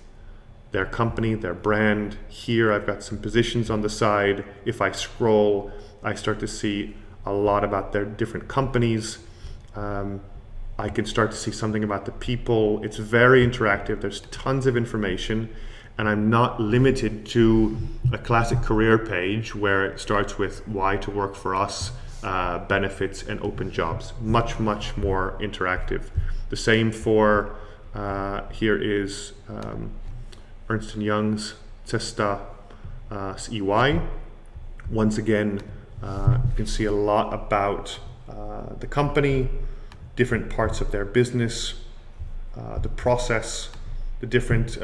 their company, their brand. Here I've got some positions on the side. If I scroll, I start to see a lot about their different companies. I can start to see something about the people. It's very interactive. There's tons of information. And I'm not limited to a classic career page where it starts with why to work for us, benefits, and open jobs. Much, much more interactive. The same for, here is Ernst & Young's Cesta EY. Once again, you can see a lot about the company, different parts of their business, the process, the different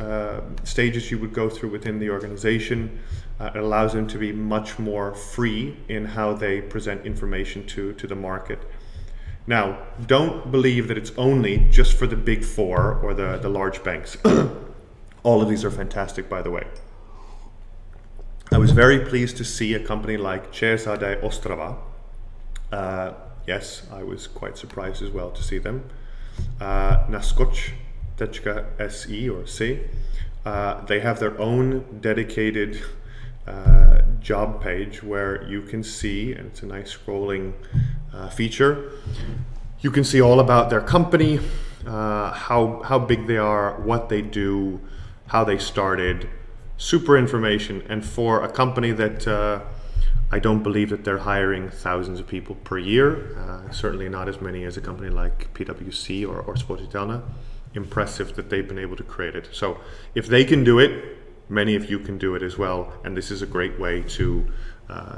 stages you would go through within the organization. It allows them to be much more free in how they present information to the market. Now, don't believe that it's only just for the big four or the large banks. All of these are fantastic, by the way. I was very pleased to see a company like ČSAD Ostrava. Yes, I was quite surprised as well to see them. Naskoč.se or C. They have their own dedicated job page where you can see, and it's a nice scrolling feature, you can see all about their company, how big they are, what they do, how they started. Super information. And for a company that I don't believe that they're hiring thousands of people per year, certainly not as many as a company like PwC or Spotify. Impressive that they've been able to create it. So if they can do it, many of you can do it as well. And this is a great way to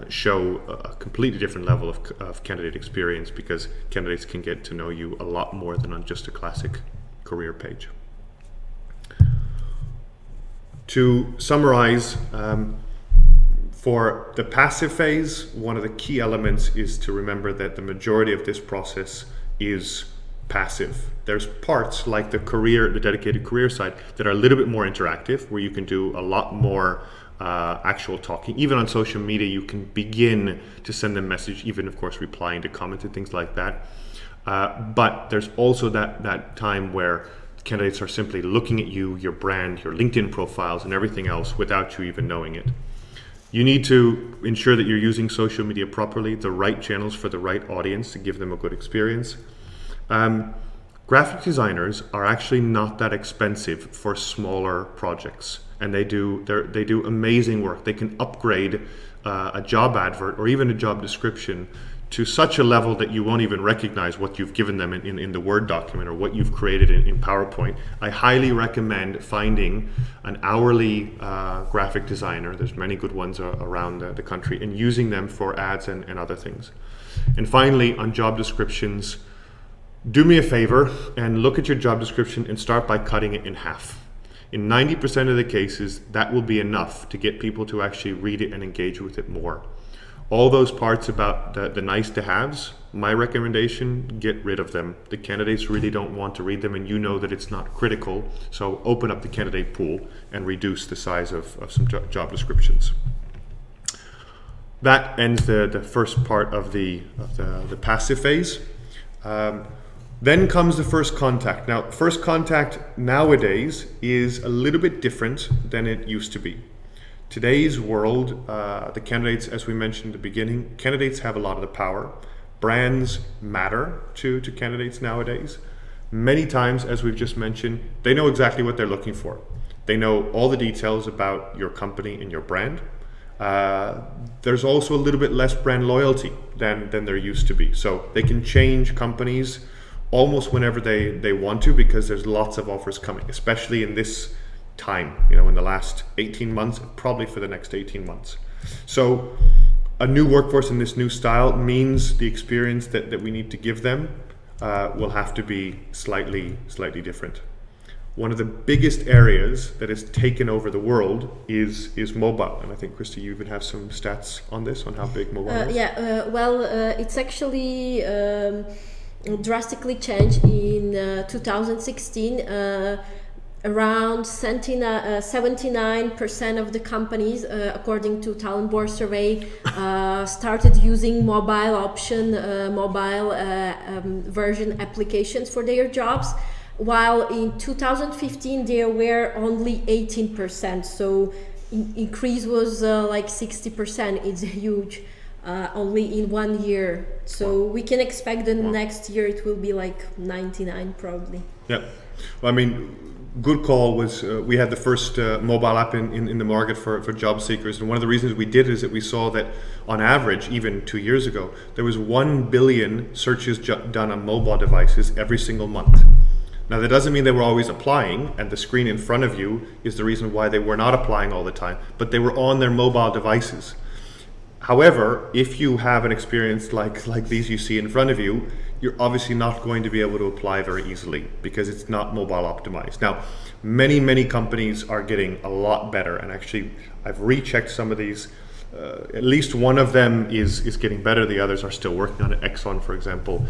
show a completely different level of candidate experience, because candidates can get to know you a lot more than on just a classic career page. To summarize, for the passive phase, one of the key elements is to remember that the majority of this process is passive. There's parts like the dedicated career side that are a little bit more interactive, where you can do a lot more actual talking. Even on social media, you can begin to send them message, even of course replying to comments and things like that. But there's also that time where candidates are simply looking at you, your brand, your LinkedIn profiles, and everything else without you even knowing it. You need to ensure that you're using social media properly, the right channels for the right audience to give them a good experience. Graphic designers are actually not that expensive for smaller projects, and they do amazing work. They can upgrade a job advert or even a job description to such a level that you won't even recognize what you've given them in the Word document or what you've created in PowerPoint. I highly recommend finding an hourly graphic designer. There's many good ones around the country, and using them for ads and other things. And finally, on job descriptions, do me a favor and look at your job description and start by cutting it in half. In 90% of the cases, that will be enough to get people to actually read it and engage with it more. All those parts about the nice to haves, my recommendation, get rid of them. The candidates really don't want to read them, and you know that it's not critical. So open up the candidate pool and reduce the size of some job descriptions. That ends the first part of the passive phase. Then comes the first contact. Now, first contact nowadays is a little bit different than it used to be. Today's world, the candidates, as we mentioned at the beginning, candidates have a lot of the power. Brands matter to candidates nowadays. Many times, as we've just mentioned, they know exactly what they're looking for. They know all the details about your company and your brand. There's also a little bit less brand loyalty than there used to be. So they can change companies almost whenever they want to, because there's lots of offers coming, especially in this time, in the last 18 months, probably for the next 18 months. So a new workforce in this new style means the experience that we need to give them will have to be slightly different. One of the biggest areas that has taken over the world is mobile, and I think, Krista, you even have some stats on this, on how big mobile is. It's actually drastically changed in 2016. Around 79% of the companies, according to Talent Board survey, started using mobile version applications for their jobs, while in 2015 there were only 18%. So increase was like 60%. It's huge. Only in 1 year. So we can expect the next year it will be like 99 probably. Yeah. Well, I mean, GoodCall was, we had the first mobile app in the market for job seekers. And one of the reasons we did is that we saw that on average, even 2 years ago, there was 1 billion searches done on mobile devices every single month. Now, that doesn't mean they were always applying, and the screen in front of you is the reason why they were not applying all the time, but they were on their mobile devices. However, if you have an experience like these you see in front of you, you're obviously not going to be able to apply very easily because it's not mobile optimized. Now, many companies are getting a lot better, and actually I've rechecked some of these. At least one of them is getting better. The others are still working on it. Exxon, for example,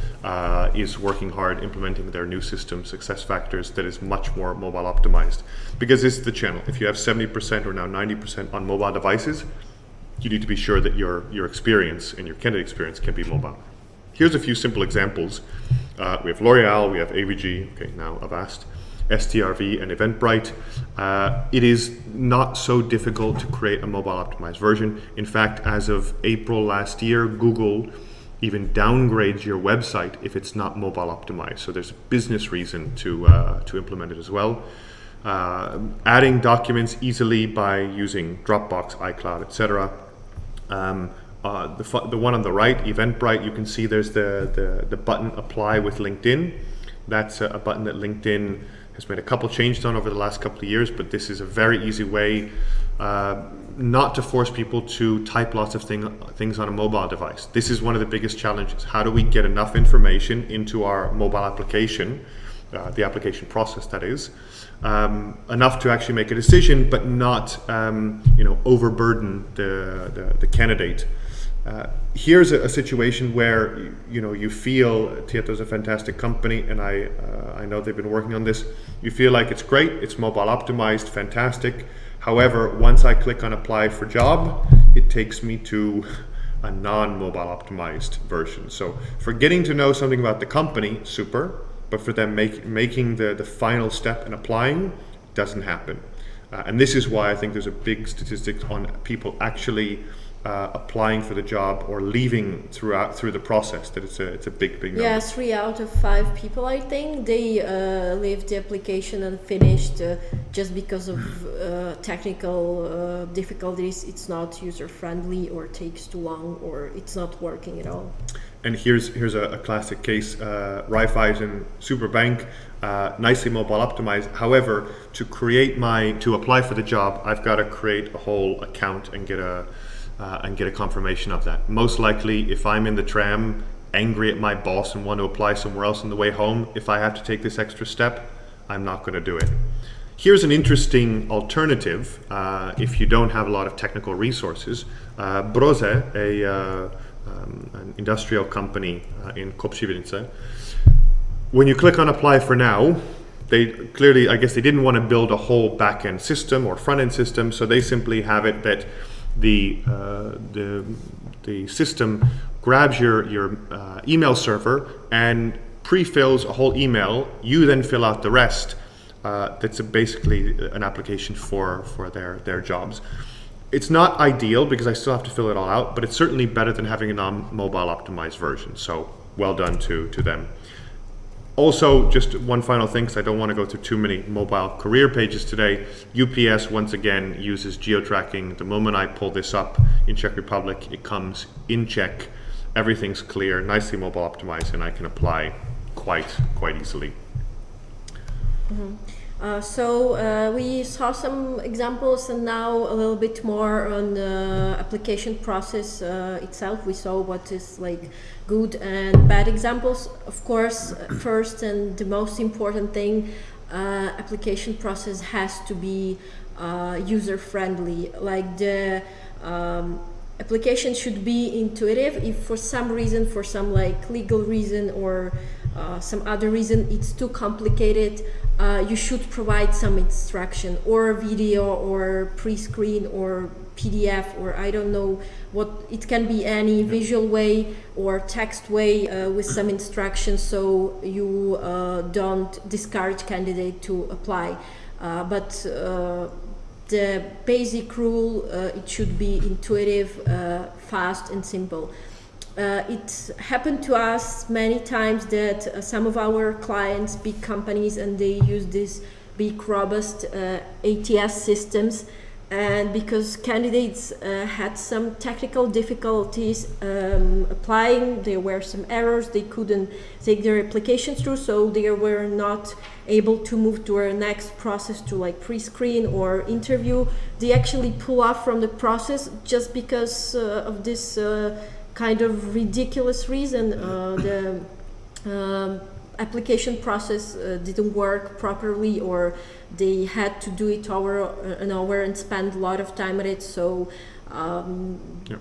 is working hard implementing their new system, SuccessFactors, that is much more mobile optimized. Because this is the channel. If you have 70% or now 90% on mobile devices, you need to be sure that your experience and your candidate experience can be mobile. Here's a few simple examples. We have L'Oreal, we have AVG, okay, now Avast, STRV, and Eventbrite. It is not so difficult to create a mobile optimized version. In fact, as of April last year, Google even downgrades your website if it's not mobile optimized. So there's a business reason to implement it as well. Adding documents easily by using Dropbox, iCloud, etc. The one on the right, Eventbrite, you can see there's the button Apply with LinkedIn. That's a button that LinkedIn has made a couple changes on over the last couple of years, but this is a very easy way not to force people to type lots of things on a mobile device. This is one of the biggest challenges. How do we get enough information into our mobile application, the application process that is, enough to actually make a decision, but not overburden the candidate. Here's a situation where you feel Tieto's a fantastic company, and I know they've been working on this. You feel like it's great, it's mobile optimized, fantastic. However, once I click on apply for job, it takes me to a non-mobile optimized version. So for getting to know something about the company, super, but for them making the final step in applying, doesn't happen. And this is why I think there's a big statistic on people actually applying for the job or leaving through the process, that it's a big number. Yeah, 3 out of 5 people, I think, they leave the application unfinished just because of technical difficulties. It's not user friendly, or takes too long, or it's not working at all. And here's a classic case, Raiffeisen Superbank, nicely mobile optimized. However, to apply for the job, I've got to create a whole account and get a confirmation of that. Most likely, if I'm in the tram, angry at my boss and want to apply somewhere else on the way home, if I have to take this extra step, I'm not going to do it. Here's an interesting alternative if you don't have a lot of technical resources. Brose, an industrial company in Kopřivnice, when you click on apply for now, they clearly, I guess they didn't want to build a whole back-end system or front-end system, so they simply have it that the system grabs your email server and pre-fills a whole email. You then fill out the rest. That's basically an application for their jobs. It's not ideal because I still have to fill it all out, but it's certainly better than having a non-mobile optimized version. So well done to them. Also, just one final thing, because I don't want to go through too many mobile career pages today. UPS, once again, uses geo-tracking. The moment I pull this up in Czech Republic, it comes in Czech. Everything's clear, nicely mobile optimized, and I can apply quite easily. Mm-hmm. We saw some examples, and now a little bit more on the application process itself. We saw what is like good and bad examples. Of course, first and the most important thing, application process has to be user-friendly. Like the application should be intuitive. If for some reason, for some like legal reason or some other reason, it's too complicated, you should provide some instruction or video or pre-screen or PDF, or I don't know what, it can be any visual way or text way with some instructions, so you don't discourage candidate to apply. But the basic rule, it should be intuitive, fast and simple. It happened to us many times that some of our clients, big companies, and they use these big robust ATS systems, and because candidates had some technical difficulties applying, there were some errors, they couldn't take their application through, so they were not able to move to our next process, to like pre-screen or interview. They actually pull off from the process just because of this kind of ridiculous reason. The application process didn't work properly, or they had to do it an hour and spend a lot of time at it. So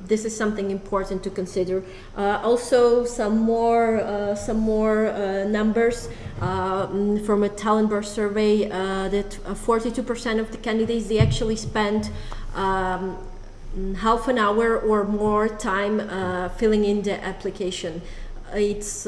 this is something important to consider. Also, some more numbers from a talent burst survey, that 42% of the candidates, they actually spent half an hour or more time filling in the application. It's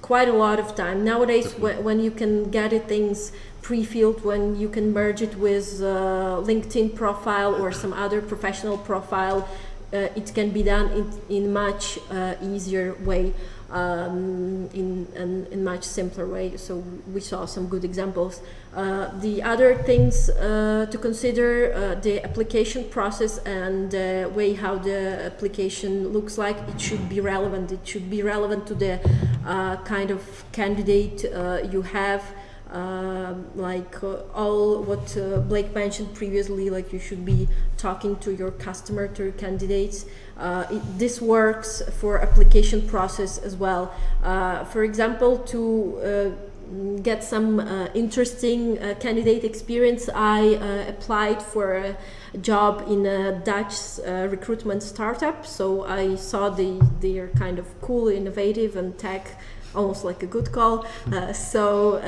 quite a lot of time. Nowadays, when you can get things pre-filled, when you can merge it with LinkedIn profile or some other professional profile, it can be done in much easier way, in much simpler way. So we saw some good examples. The other things to consider, the application process and the way how the application looks like, it should be relevant. It should be relevant to the kind of candidate you have. All what Blake mentioned previously, like you should be talking to your customer, to your candidates. This works for application process as well. For example, to get some interesting candidate experience, I applied for a job in a Dutch recruitment startup. So I saw they are kind of cool, innovative and tech, almost like a GoodCall. So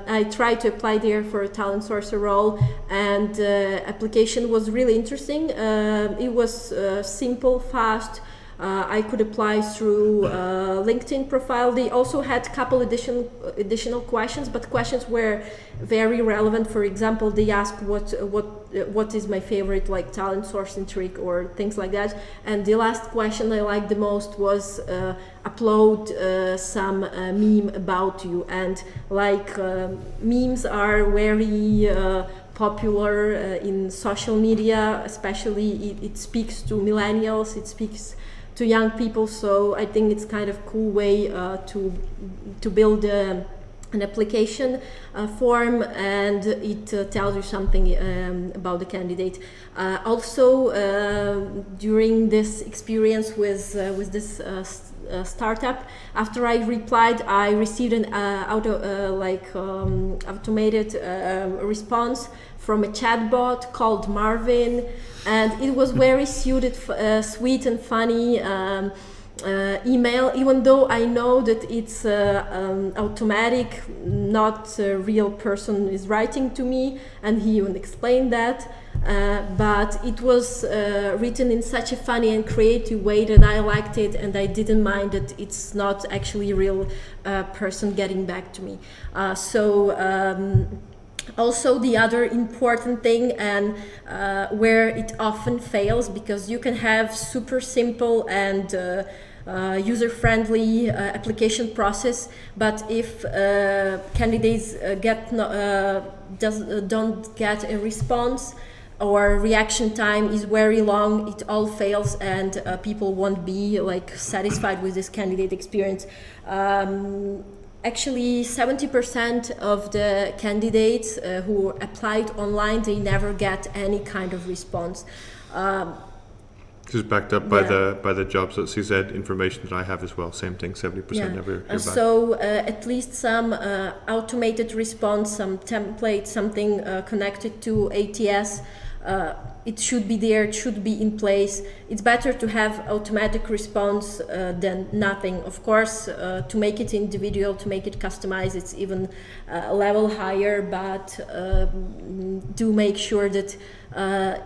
I tried to apply there for a talent sourcer role, and application was really interesting. It was simple, fast. I could apply through LinkedIn profile. They also had a couple additional questions, but questions were very relevant. For example, they asked what is my favorite like talent sourcing trick or things like that. And the last question I liked the most was upload some meme about you. And like memes are very popular in social media, especially it speaks to millennials, it speaks to young people, so I think it's kind of cool way to build an application form, and it tells you something about the candidate. Also, during this experience with this startup, after I replied, I received an automated response from a chatbot called Marvin, and it was very sweet and funny. email, even though I know that it's automatic, not a real person is writing to me, and he even explained that. But it was written in such a funny and creative way that I liked it, and I didn't mind that it's not actually a real person getting back to me. Also, the other important thing, and where it often fails, because you can have super simple and user-friendly application process, but if candidates don't get a response, or reaction time is very long, it all fails, and people won't be like satisfied with this candidate experience. Actually, 70% of the candidates who applied online, they never get any kind of response. This is backed up by the jobs.cz information that I have as well. Same thing, 70% never hear back. So at least some automated response, some template, something connected to ATS. It should be there, it should be in place. It's better to have automatic response than nothing. Of course, to make it individual, to make it customized, it's even a level higher, but do make sure that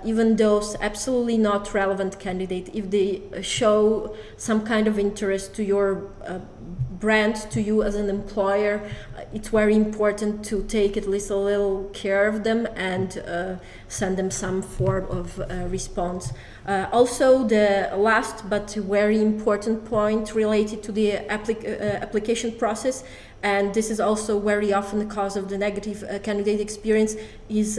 even those absolutely not relevant candidates, if they show some kind of interest to your brand, to you as an employer, it's very important to take at least a little care of them and send them some form of response. Also, the last but very important point related to the application process, and this is also very often the cause of the negative candidate experience, is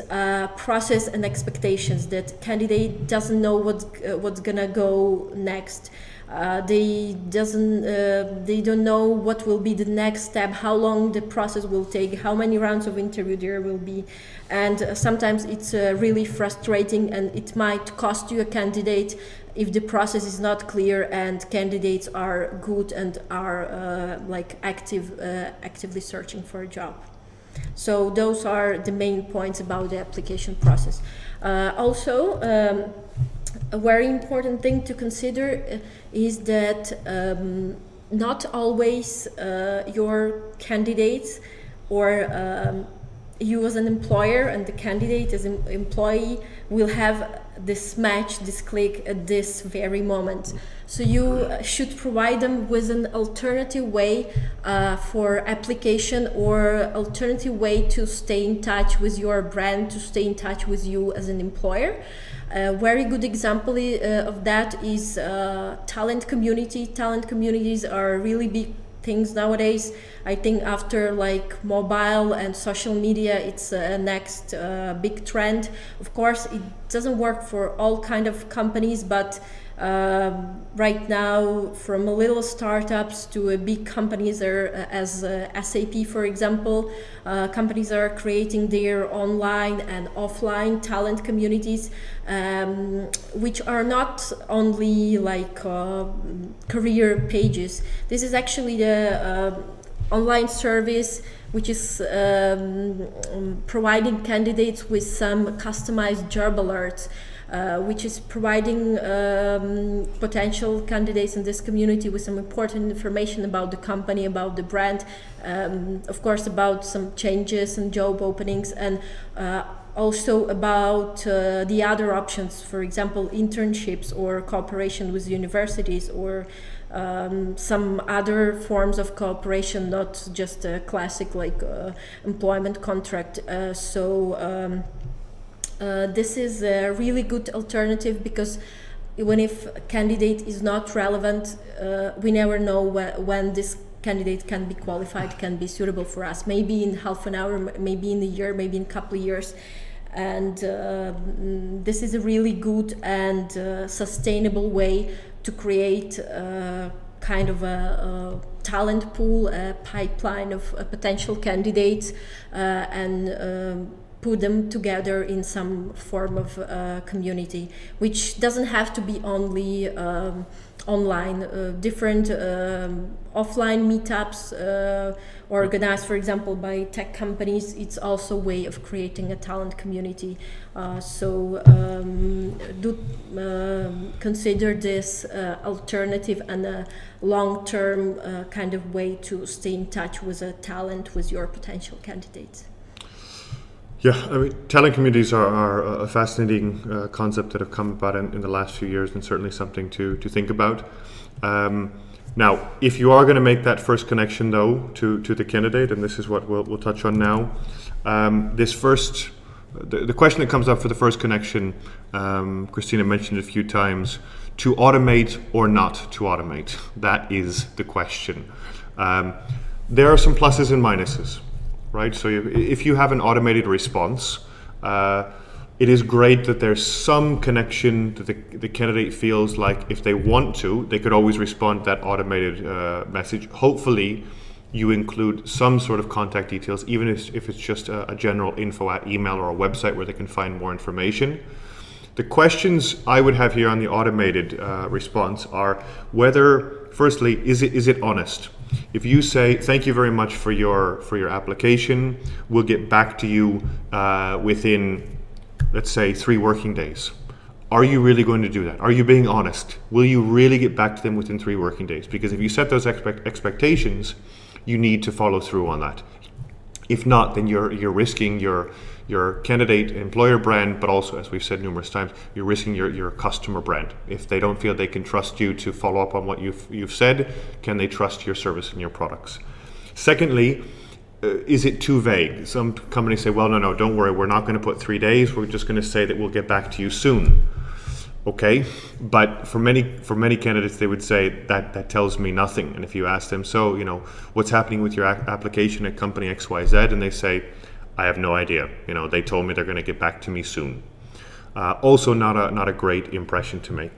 process and expectations, that candidate doesn't know what's gonna go next. They don't know what will be the next step, how long the process will take, how many rounds of interview there will be, and sometimes it's really frustrating, and it might cost you a candidate if the process is not clear and candidates are good and are actively searching for a job. So those are the main points about the application process. Also, a very important thing to consider is that not always your candidates or you as an employer and the candidate as an employee will have this match, this click at this very moment. So you should provide them with an alternative way for application, or alternative way to stay in touch with your brand, to stay in touch with you as an employer. A very good example of that is talent community. Talent communities are really big things nowadays. I think after like mobile and social media, it's a next big trend. Of course, it doesn't work for all kind of companies, but right now, from little startups to big companies, as SAP, for example, companies are creating their online and offline talent communities, which are not only like career pages. This is actually the online service which is providing candidates with some customized job alerts, which is providing potential candidates in this community with some important information about the company, about the brand, of course about some changes and job openings, and also about the other options, for example internships or cooperation with universities, or some other forms of cooperation, not just a classic like employment contract. This is a really good alternative, because even if a candidate is not relevant, we never know when this candidate can be qualified, can be suitable for us. Maybe in half an hour, maybe in a year, maybe in a couple of years. And this is a really good and sustainable way to create kind of a talent pool, a pipeline of potential candidates, and put them together in some form of community, which doesn't have to be only online, different offline meetups organized, for example, by tech companies. It's also a way of creating a talent community. So do consider this alternative and a long-term kind of way to stay in touch with a talent, with your potential candidates. Yeah, I mean, talent communities are a fascinating concept that have come about in the last few years, and certainly something to think about. Now, if you are going to make that first connection, though, to the candidate, and this is what we'll touch on now, the question that comes up for the first connection, Kristina mentioned it a few times, to automate or not to automate. That is the question. There are some pluses and minuses. Right, so if you have an automated response, it is great that there's some connection that the candidate feels like if they want to, they could always respond to that automated message. Hopefully, you include some sort of contact details, even if it's just a general info at email or a website where they can find more information. The questions I would have here on the automated response are whether, firstly, is it honest? If you say, thank you very much for your application, we'll get back to you within, let's say, 3 working days. Are you really going to do that? Are you being honest? Will you really get back to them within 3 working days? Because if you set those expectations, you need to follow through on that. If not, then you're risking your candidate employer brand, but also, as we've said numerous times, you're risking your customer brand. If they don't feel they can trust you to follow up on what you've said, can they trust your service and your products? Secondly, is it too vague? Some companies say, well, no, don't worry, we're not going to put 3 days, we're just going to say that we'll get back to you soon. Okay, but for many candidates, they would say that tells me nothing. And if you ask them, so what's happening with your application at company XYZ, and they say, I have no idea. They told me they're going to get back to me soon. Also, not a great impression to make.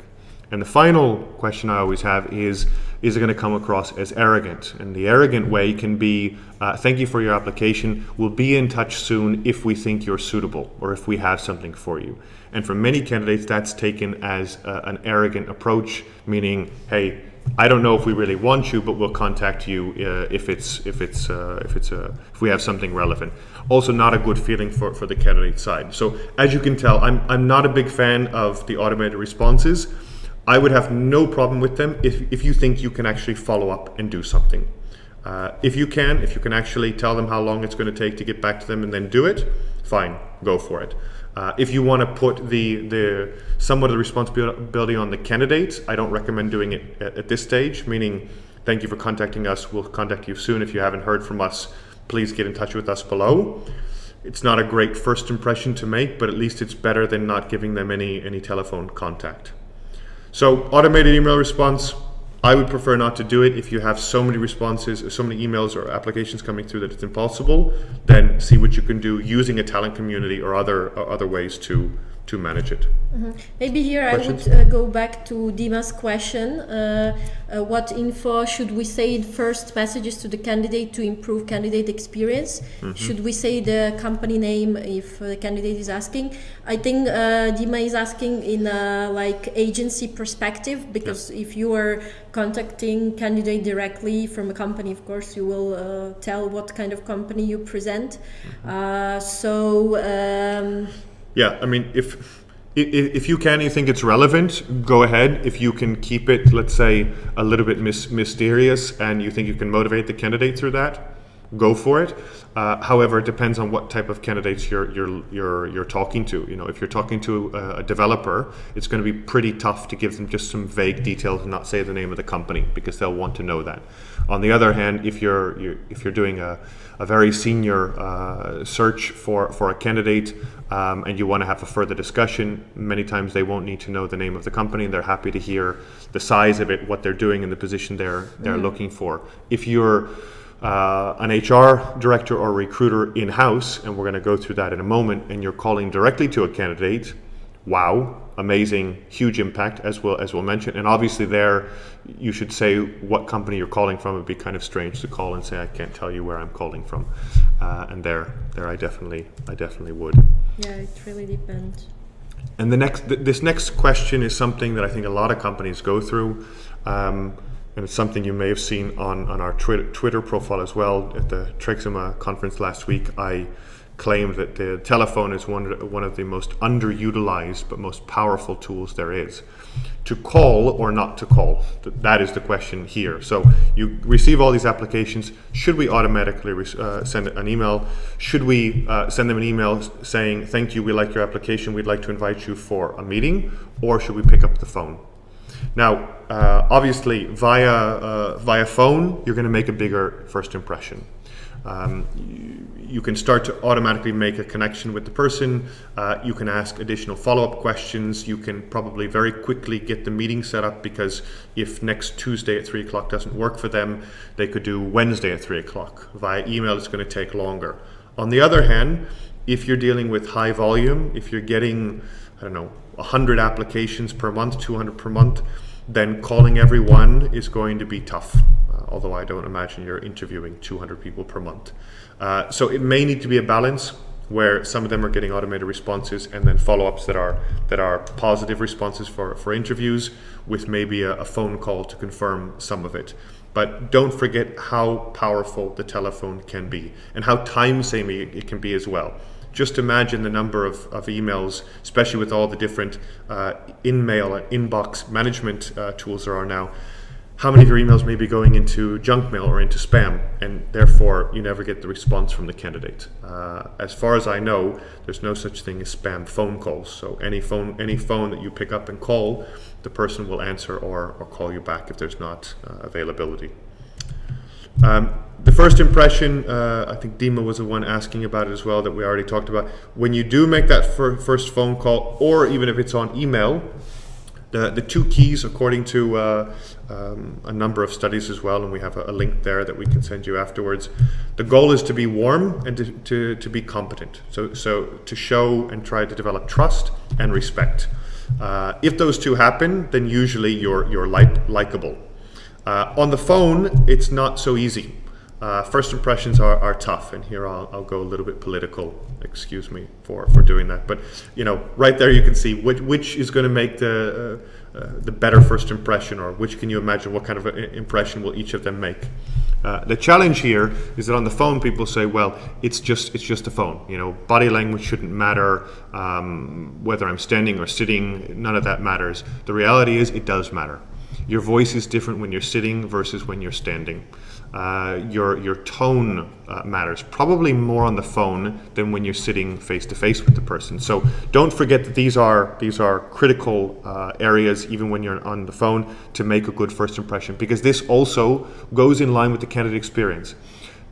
And the final question I always have is it going to come across as arrogant? And the arrogant way can be, thank you for your application. We'll be in touch soon if we think you're suitable or if we have something for you. And for many candidates, that's taken as an arrogant approach, meaning, hey, I don't know if we really want you, but we'll contact you if we have something relevant. Also, not a good feeling for the candidate side. So, as you can tell, I'm not a big fan of the automated responses. I would have no problem with them if you think you can actually follow up and do something. If you can actually tell them how long it's going to take to get back to them and then do it, fine, go for it. If you want to put somewhat of the responsibility on the candidates, I don't recommend doing it at this stage, meaning thank you for contacting us, we'll contact you soon. If you haven't heard from us, please get in touch with us below. It's not a great first impression to make, but at least it's better than not giving them any telephone contact. So automated email response, I would prefer not to do it. If you have so many responses, or so many emails or applications coming through that it's impossible, then see what you can do using a talent community or other ways to manage it. Mm-hmm. Maybe here questions? I would go back to Dima's question. What info should we say in first messages to the candidate to improve candidate experience? Mm-hmm. Should we say the company name if the candidate is asking? I think Dima is asking in a agency perspective, because if you are contacting candidate directly from a company, of course you will tell what kind of company you present. Mm-hmm. Yeah, I mean, if you think it's relevant, go ahead. If you can keep it, let's say, a little bit mysterious, and you think you can motivate the candidate through that, go for it. However, it depends on what type of candidates you're talking to. If you're talking to a developer, it's going to be pretty tough to give them just some vague details and not say the name of the company, because they'll want to know that. On the other hand, if you're doing a very senior search for a candidate and you want to have a further discussion, many times they won't need to know the name of the company, and they're happy to hear the size of it, what they're doing, and the position they're looking for. If you're an HR director or recruiter in-house, and we're going to go through that in a moment, and you're calling directly to a candidate, wow, amazing, huge impact, as we'll mention. And obviously there, you should say what company you're calling from. It'd be kind of strange to call and say, I can't tell you where I'm calling from. And there I definitely would. Yeah, it really depends. And this next question is something that I think a lot of companies go through, and it's something you may have seen on our Twitter profile as well. At the Trexima conference last week, I claimed that the telephone is one of the most underutilized but most powerful tools there is. To call or not to call? That is the question here. So you receive all these applications. Should we automatically send an email? Should we send them an email saying, thank you, we like your application, we'd like to invite you for a meeting? Or should we pick up the phone? Now, obviously, via phone, you're going to make a bigger first impression. You can start to automatically make a connection with the person. You can ask additional follow-up questions. You can probably very quickly get the meeting set up, because if next Tuesday at 3 o'clock doesn't work for them, they could do Wednesday at 3 o'clock. Via email, it's going to take longer. On the other hand, if you're dealing with high volume, if you're getting, I don't know, 100 applications per month, 200 per month, then calling everyone is going to be tough. Although I don't imagine you're interviewing 200 people per month. So it may need to be a balance where some of them are getting automated responses, and then follow-ups that are positive responses for interviews, with maybe a phone call to confirm some of it. But don't forget how powerful the telephone can be, and how time-saving it can be as well. Just imagine the number of emails, especially with all the different in-mail and inbox management tools there are now. How many of your emails may be going into junk mail or into spam, and therefore you never get the response from the candidate. As far as I know, there's no such thing as spam phone calls. So any phone that you pick up and call, the person will answer or call you back if there's not availability. The first impression, I think Dima was the one asking about it as well, that we already talked about. When you do make that first phone call, or even if it's on email, the two keys, according to a number of studies as well, and we have a link there that we can send you afterwards. The goal is to be warm and to be competent. So to show and try to develop trust and respect. If those two happen, then usually you're likable. On the phone, it's not so easy. First impressions are tough, and here I'll go a little bit political. Excuse me for doing that, but right there you can see which is going to make the better first impression, or which can you imagine what kind of impression will each of them make. The challenge here is that on the phone people say, well, it's just a phone. Body language shouldn't matter, whether I'm standing or sitting, none of that matters. The reality is it does matter. Your voice is different when you're sitting versus when you're standing. Your tone matters, probably more on the phone than when you're sitting face to face with the person. So don't forget that these are critical areas, even when you're on the phone, to make a good first impression, because this also goes in line with the candidate experience.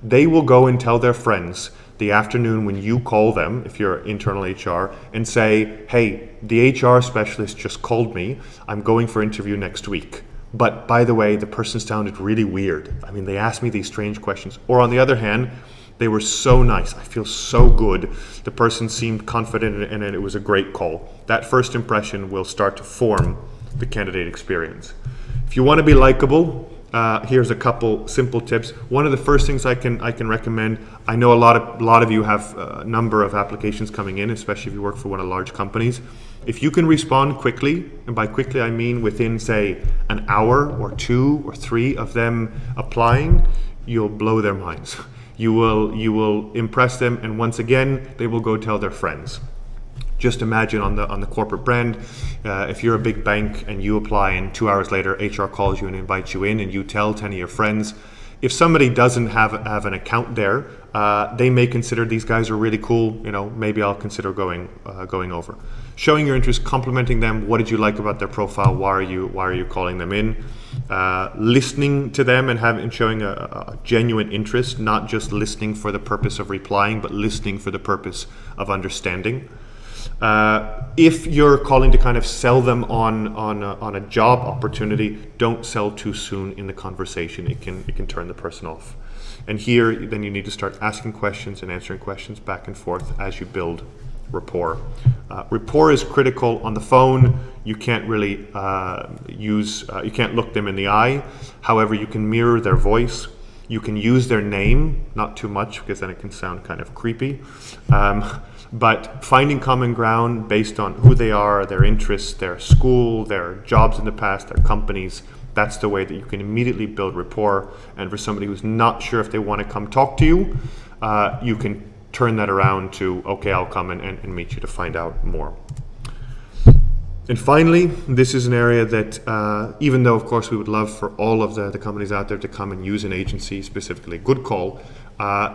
They will go and tell their friends the afternoon when you call them, if you're internal HR, and say, hey, the HR specialist just called me, I'm going for interview next week. But by the way, the person sounded really weird. I mean, they asked me these strange questions. Or on the other hand, they were so nice. I feel so good. The person seemed confident, and it was a great call. That first impression will start to form the candidate experience. If you want to be likable, here's a couple simple tips. One of the first things I can recommend. I know a lot of you have a number of applications coming in, especially if you work for one of the large companies. If you can respond quickly, and by quickly I mean within, say, an hour or 2 or 3 of them applying, you'll blow their minds. You will impress them, and once again, they will go tell their friends. Just imagine on the corporate brand, if you're a big bank and you apply and 2 hours later HR calls you and invites you in, and you tell 10 of your friends. If somebody doesn't have an account there, they may consider these guys are really cool. Maybe I'll consider going over. Showing your interest, complimenting them. What did you like about their profile? Why are you calling them in? Listening to them and showing a genuine interest, not just listening for the purpose of replying, but listening for the purpose of understanding. If you're calling to kind of sell them on a job opportunity, don't sell too soon in the conversation. It can turn the person off. And here, then you need to start asking questions and answering questions back and forth as you build rapport. Rapport is critical on the phone. You can't really you can't look them in the eye. However, you can mirror their voice. You can use their name, not too much because then it can sound kind of creepy. But finding common ground based on who they are, their interests, their school, their jobs in the past, their companies, that's the way that you can immediately build rapport. And for somebody who's not sure if they want to come talk to you, you can turn that around to, okay, I'll come and meet you to find out more. And finally, this is an area that, even though, of course, we would love for all of the companies out there to come and use an agency, specifically GoodCall,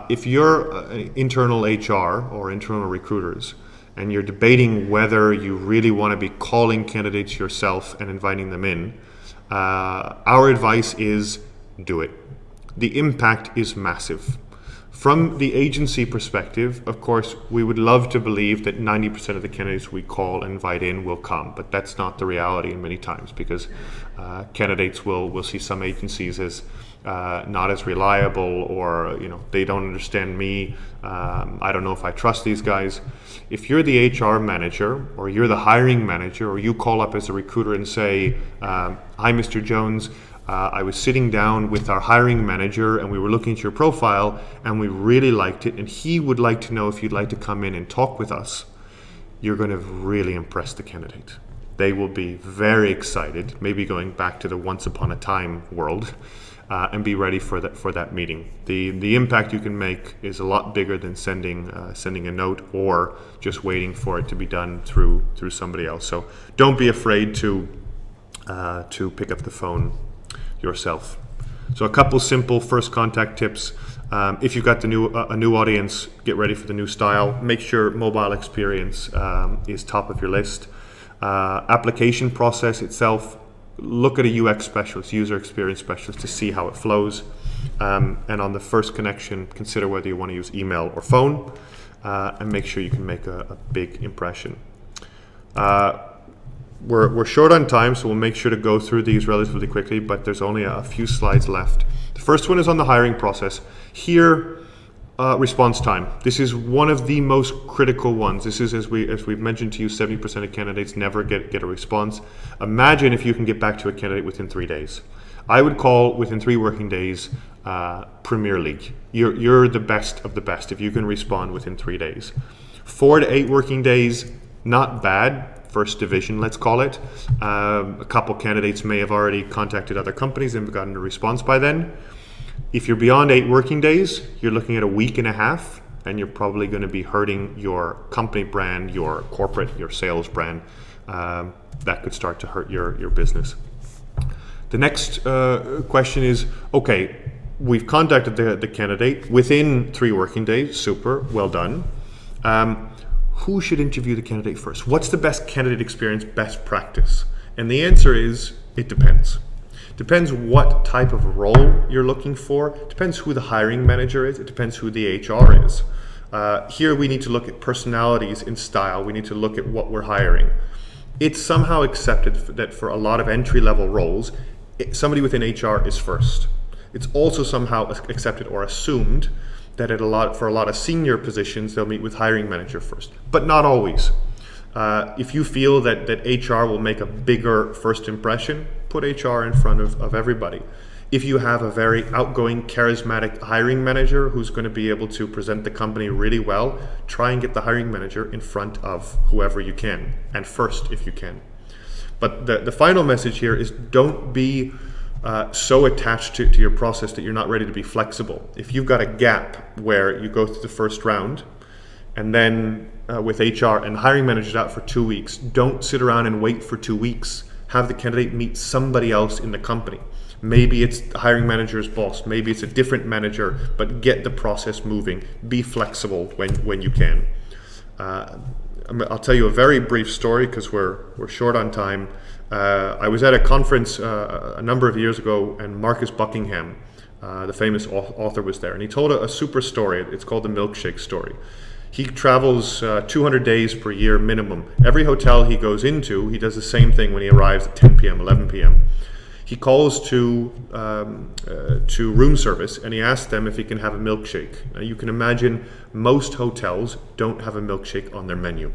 if you're internal HR or internal recruiters, and you're debating whether you really want to be calling candidates yourself and inviting them in, our advice is do it. The impact is massive. From the agency perspective, of course, we would love to believe that 90% of the candidates we call and invite in will come, but that's not the reality many times, because candidates will see some agencies as not as reliable, or they don't understand me. I don't know if I trust these guys. If you're the HR manager, or you're the hiring manager, or you call up as a recruiter and say, "Hi, Mr. Jones. I was sitting down with our hiring manager and we were looking at your profile and we really liked it, and he would like to know if you'd like to come in and talk with us," you're going to really impress the candidate. They will be very excited, maybe going back to the once upon a time world, and be ready for that meeting. The impact you can make is a lot bigger than sending a note or just waiting for it to be done through somebody else. So don't be afraid to pick up the phone yourself. So a couple simple first contact tips. If you've got a new audience, get ready for the new style. Make sure mobile experience is top of your list. Application process itself, look at a UX specialist, user experience specialist, to see how it flows. And on the first connection, consider whether you want to use email or phone, and make sure you can make a big impression. We're short on time, so we'll make sure to go through these relatively quickly, but there's only a few slides left. The first one is on the hiring process. Here, response time. This is one of the most critical ones. This is, as we've mentioned to you, 70% of candidates never get a response. Imagine if you can get back to a candidate within 3 days. I would call within 3 working days Premier League. You're the best of the best if you can respond within 3 days. 4 to 8 working days, not bad. First division, let's call it. A couple candidates may have already contacted other companies and gotten a response by then. If you're beyond 8 working days, you're looking at a week and a half, and you're probably going to be hurting your company brand, your corporate, your sales brand. That could start to hurt your business. The next question is, okay, we've contacted the candidate within 3 working days. Super, well done. Who should interview the candidate first? What's the best candidate experience, best practice? And the answer is, it depends. Depends what type of role you're looking for. Depends who the hiring manager is. It depends who the HR is. Here we need to look at personalities and style. We need to look at what we're hiring. It's somehow accepted that for a lot of entry-level roles, somebody within HR is first. It's also somehow accepted or assumed that for a lot of senior positions, they'll meet with hiring manager first, but not always. If you feel that HR will make a bigger first impression, put HR in front of everybody. If you have a very outgoing, charismatic hiring manager who's going to be able to present the company really well, try and get the hiring manager in front of whoever you can, and first if you can. But the final message here is, don't be so attached to your process that you're not ready to be flexible. If you've got a gap where you go through the first round and then with HR and hiring managers out for 2 weeks, don't sit around and wait for 2 weeks. Have the candidate meet somebody else in the company. Maybe it's the hiring manager's boss, maybe it's a different manager, but get the process moving. Be flexible when you can. I'll tell you a very brief story because we're short on time. I was at a conference a number of years ago, and Marcus Buckingham, the famous author, was there, and he told a super story. It's called the milkshake story. He travels 200 days per year minimum. Every hotel he goes into, he does the same thing when he arrives at 10 p.m., 11 p.m. He calls to room service and he asks them if he can have a milkshake. Now you can imagine most hotels don't have a milkshake on their menu.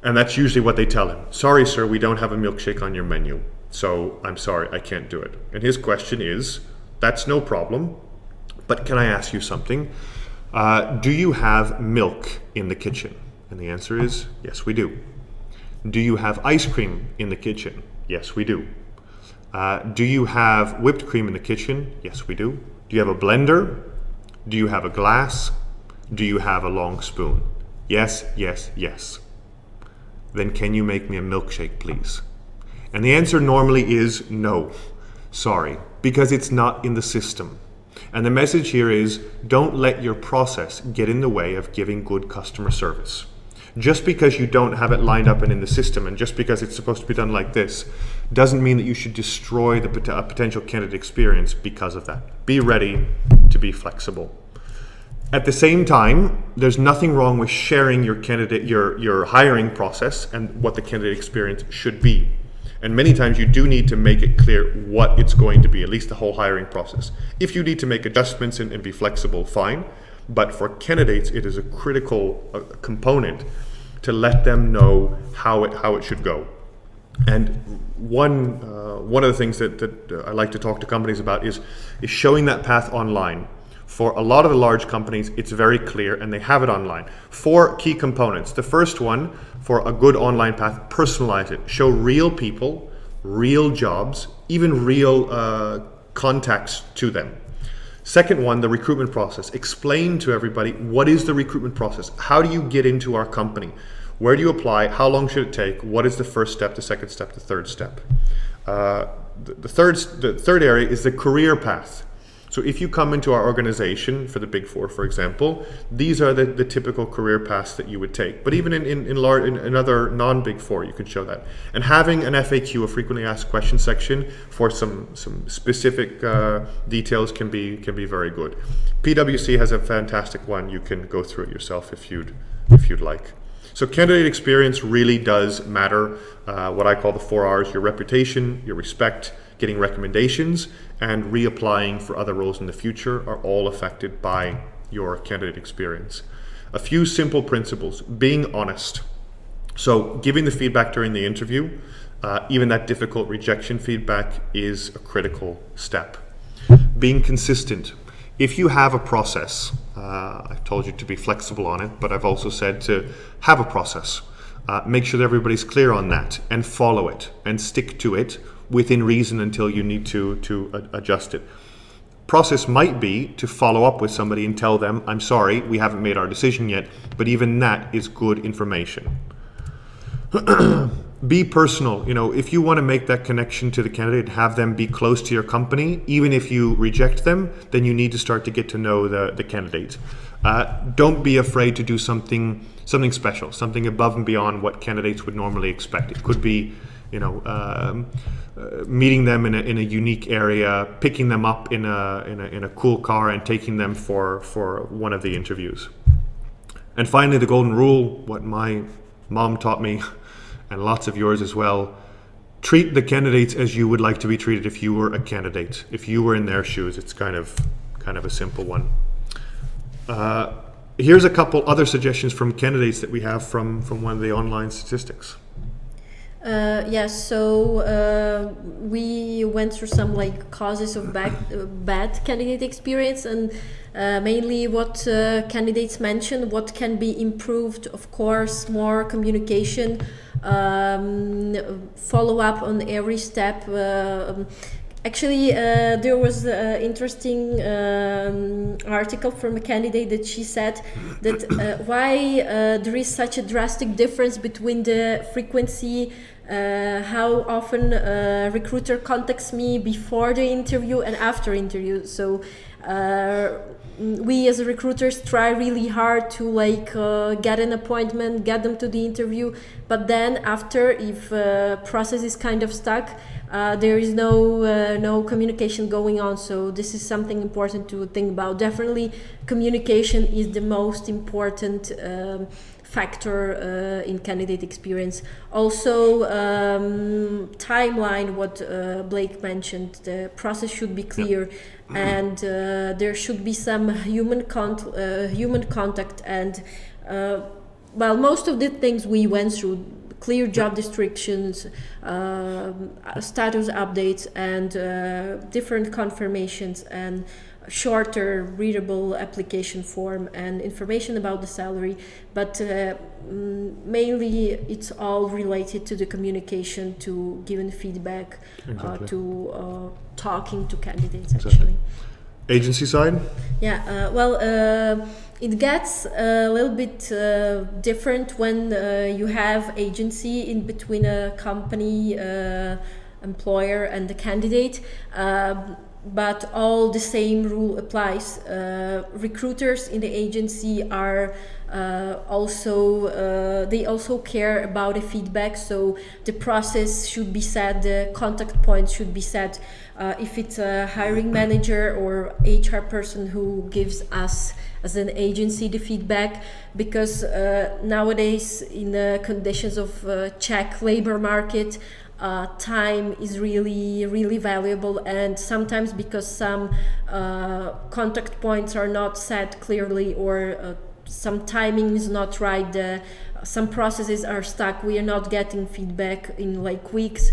And that's usually what they tell him. Sorry, sir, we don't have a milkshake on your menu. So I'm sorry, I can't do it. And his question is, That's no problem. But can I ask you something? Do you have milk in the kitchen? And the answer is, yes, we do. Do you have ice cream in the kitchen? Yes, we do. Do you have whipped cream in the kitchen? Yes, we do. Do you have a blender? Do you have a glass? Do you have a long spoon? Yes, yes, yes. Then can you make me a milkshake, please? And the answer normally is no. Sorry, because it's not in the system. And the message here is, don't let your process get in the way of giving good customer service. Just because you don't have it lined up and in the system, and just because it's supposed to be done like this, doesn't mean that you should destroy the potential candidate experience because of that. Be ready to be flexible. At the same time, there's nothing wrong with sharing your candidate, your hiring process and what the candidate experience should be. And many times you do need to make it clear what it's going to be, at least the whole hiring process. If you need to make adjustments and be flexible, fine. But for candidates, it is a critical component to let them know how it should go. And one of the things that I like to talk to companies about is showing that path online. For a lot of the large companies, it's very clear and they have it online. 4 key components. The first one, for a good online path, personalize it. Show real people, real jobs, even real contacts to them. Second one, the recruitment process. Explain to everybody, what is the recruitment process? How do you get into our company? Where do you apply? How long should it take? What is the first step, the second step, the third step? The third area is the career path. So if you come into our organization, for the Big Four, for example, these are the typical career paths that you would take. But even in other non-Big Four, you can show that. And having an FAQ, a frequently asked questions section, for some specific details can be very good. PwC has a fantastic one. You can go through it yourself if you'd like. So candidate experience really does matter. What I call the 4 R's: your reputation, your respect, getting recommendations, and reapplying for other roles in the future are all affected by your candidate experience. A few simple principles: being honest. So giving the feedback during the interview, even that difficult rejection feedback, is a critical step. Being consistent. If you have a process, I've told you to be flexible on it, but I've also said to have a process. Make sure that everybody's clear on that and follow it and stick to it within reason until you need to adjust it. Process might be to follow up with somebody and tell them, I'm sorry, we haven't made our decision yet, but even that is good information. Be personal. You know, if you want to make that connection to the candidate, have them be close to your company, even if you reject them, then you need to start to get to know the candidate. Don't be afraid to do something special, something above and beyond what candidates would normally expect. It could be, you know, meeting them in a unique area, picking them up in a cool car and taking them for one of the interviews. And finally, the golden rule, what my mom taught me, and lots of yours as well: treat the candidates as you would like to be treated if you were a candidate. If you were in their shoes, it's kind of a simple one. Here's a couple other suggestions from candidates that we have from one of the online statistics. Yes, so we went through some causes of bad candidate experience, and mainly what candidates mentioned, what can be improved. Of course, more communication, follow up on every step. Actually, there was an interesting article from a candidate that she said that why there is such a drastic difference between the frequency, how often a recruiter contacts me before the interview and after interview. So we as recruiters try really hard to get an appointment, get them to the interview, but then after, if process is kind of stuck, there is no communication going on. So this is something important to think about. Definitely communication is the most important factor in candidate experience. Also, timeline, what Blake mentioned, the process should be clear, and there should be some human contact, and well, most of the things we went through: clear job descriptions, status updates, and different confirmations, and shorter readable application form and information about the salary, but mainly it's all related to the communication, to giving feedback, to talking to candidates actually. Agency side? Yeah, it gets a little bit different when you have agency in between a company, employer and the candidate. But all the same rule applies. Recruiters in the agency are they also care about the feedback, so the process should be set, the contact points should be set. If it's a hiring manager or HR person who gives us as an agency the feedback, because nowadays in the conditions of Czech labor market, time is really valuable, and sometimes because some contact points are not set clearly, or some timing is not right, some processes are stuck, we are not getting feedback in like weeks,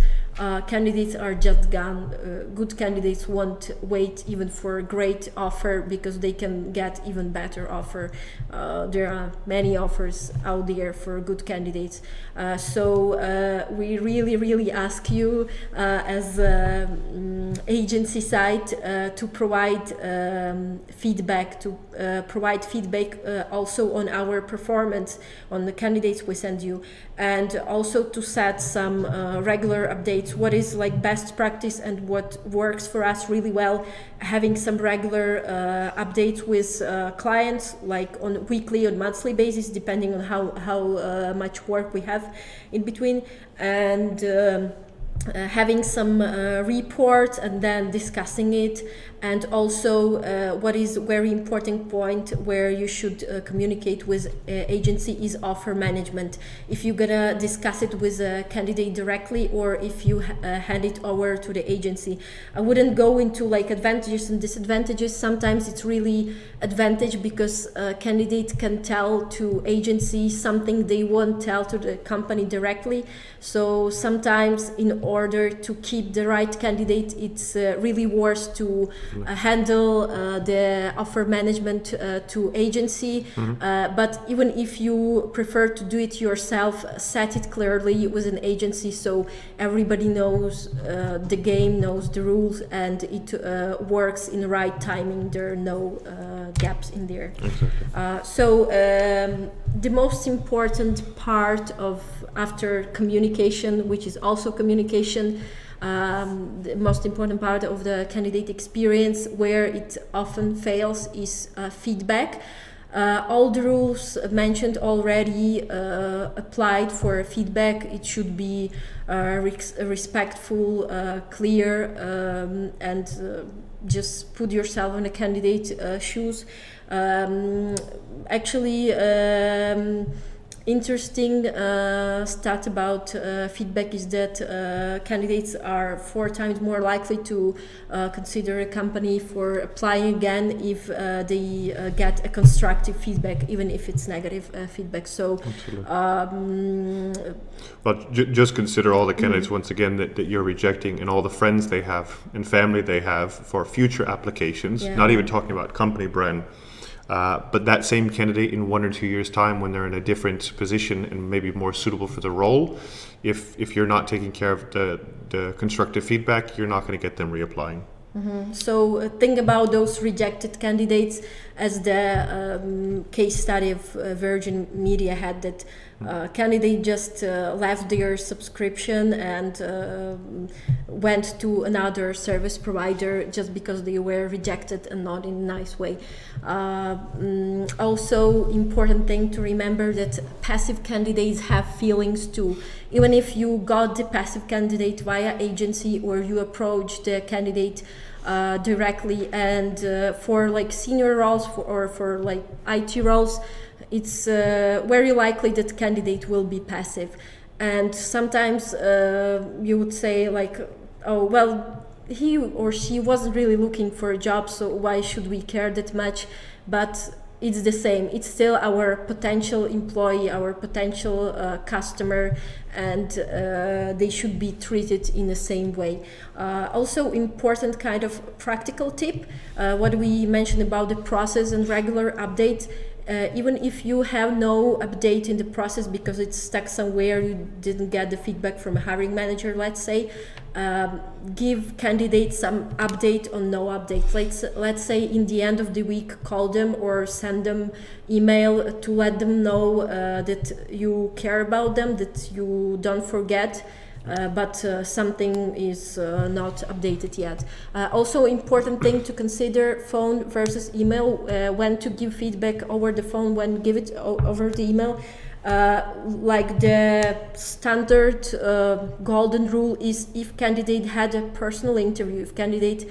candidates are just gone. Good candidates won't wait even for a great offer because they can get even better offer. There are many offers out there for good candidates. So we really ask you as agency side to provide feedback, also on our performance, on the candidates we send you, and also to set some regular updates, what is like best practice and what works for us really well, having some regular updates with clients, like on weekly or monthly basis, depending on how much work we have in between, and having some reports and then discussing it. And also what is very important point where you should communicate with agency is offer management. If you're gonna discuss it with a candidate directly, or if you hand it over to the agency, I wouldn't go into like advantages and disadvantages. Sometimes it's really advantage because a candidate can tell to agency something they won't tell to the company directly. So sometimes in order to keep the right candidate, it's really worth to handle the offer management to agency. But even if you prefer to do it yourself, set it clearly with an agency so everybody knows the game, knows the rules, and it works in the right timing. There are no gaps in there. So the most important part of after communication, which is also communication, the most important part of the candidate experience, where it often fails, is feedback. All the rules mentioned already applied for feedback. It should be respectful, clear, and just put yourself in the candidate shoes. Interesting stat about feedback is that candidates are 4 times more likely to consider a company for applying again if they get a constructive feedback, even if it's negative feedback. So but just consider all the candidates once again that you're rejecting, and all the friends they have and family they have for future applications, not even talking about company brand. But that same candidate in 1 or 2 years' time, when they're in a different position and maybe more suitable for the role, if you're not taking care of the constructive feedback, you're not going to get them reapplying. So think about those rejected candidates as the case study of Virgin Media had, that candidate just left their subscription and went to another service provider just because they were rejected, and not in a nice way. Also important thing to remember that passive candidates have feelings too. Even if you got the passive candidate via agency, or you approach the candidate directly, and for like senior roles or for like IT roles, it's very likely that candidate will be passive. And sometimes you would say like, oh well, he or she wasn't really looking for a job, so why should we care that much? But it's the same. It's still our potential employee, our potential customer, and they should be treated in the same way. Also important kind of practical tip, what we mentioned about the process and regular updates. Even if you have no update in the process because it's stuck somewhere, you didn't get the feedback from a hiring manager, let's say, give candidates some update on no update. Let's say in the end of the week, call them or send them email to let them know that you care about them, that you don't forget. But something is not updated yet. Also important thing to consider, phone versus email, when to give feedback over the phone, when give it over the email. Like the standard golden rule is, if candidate had a personal interview, if candidate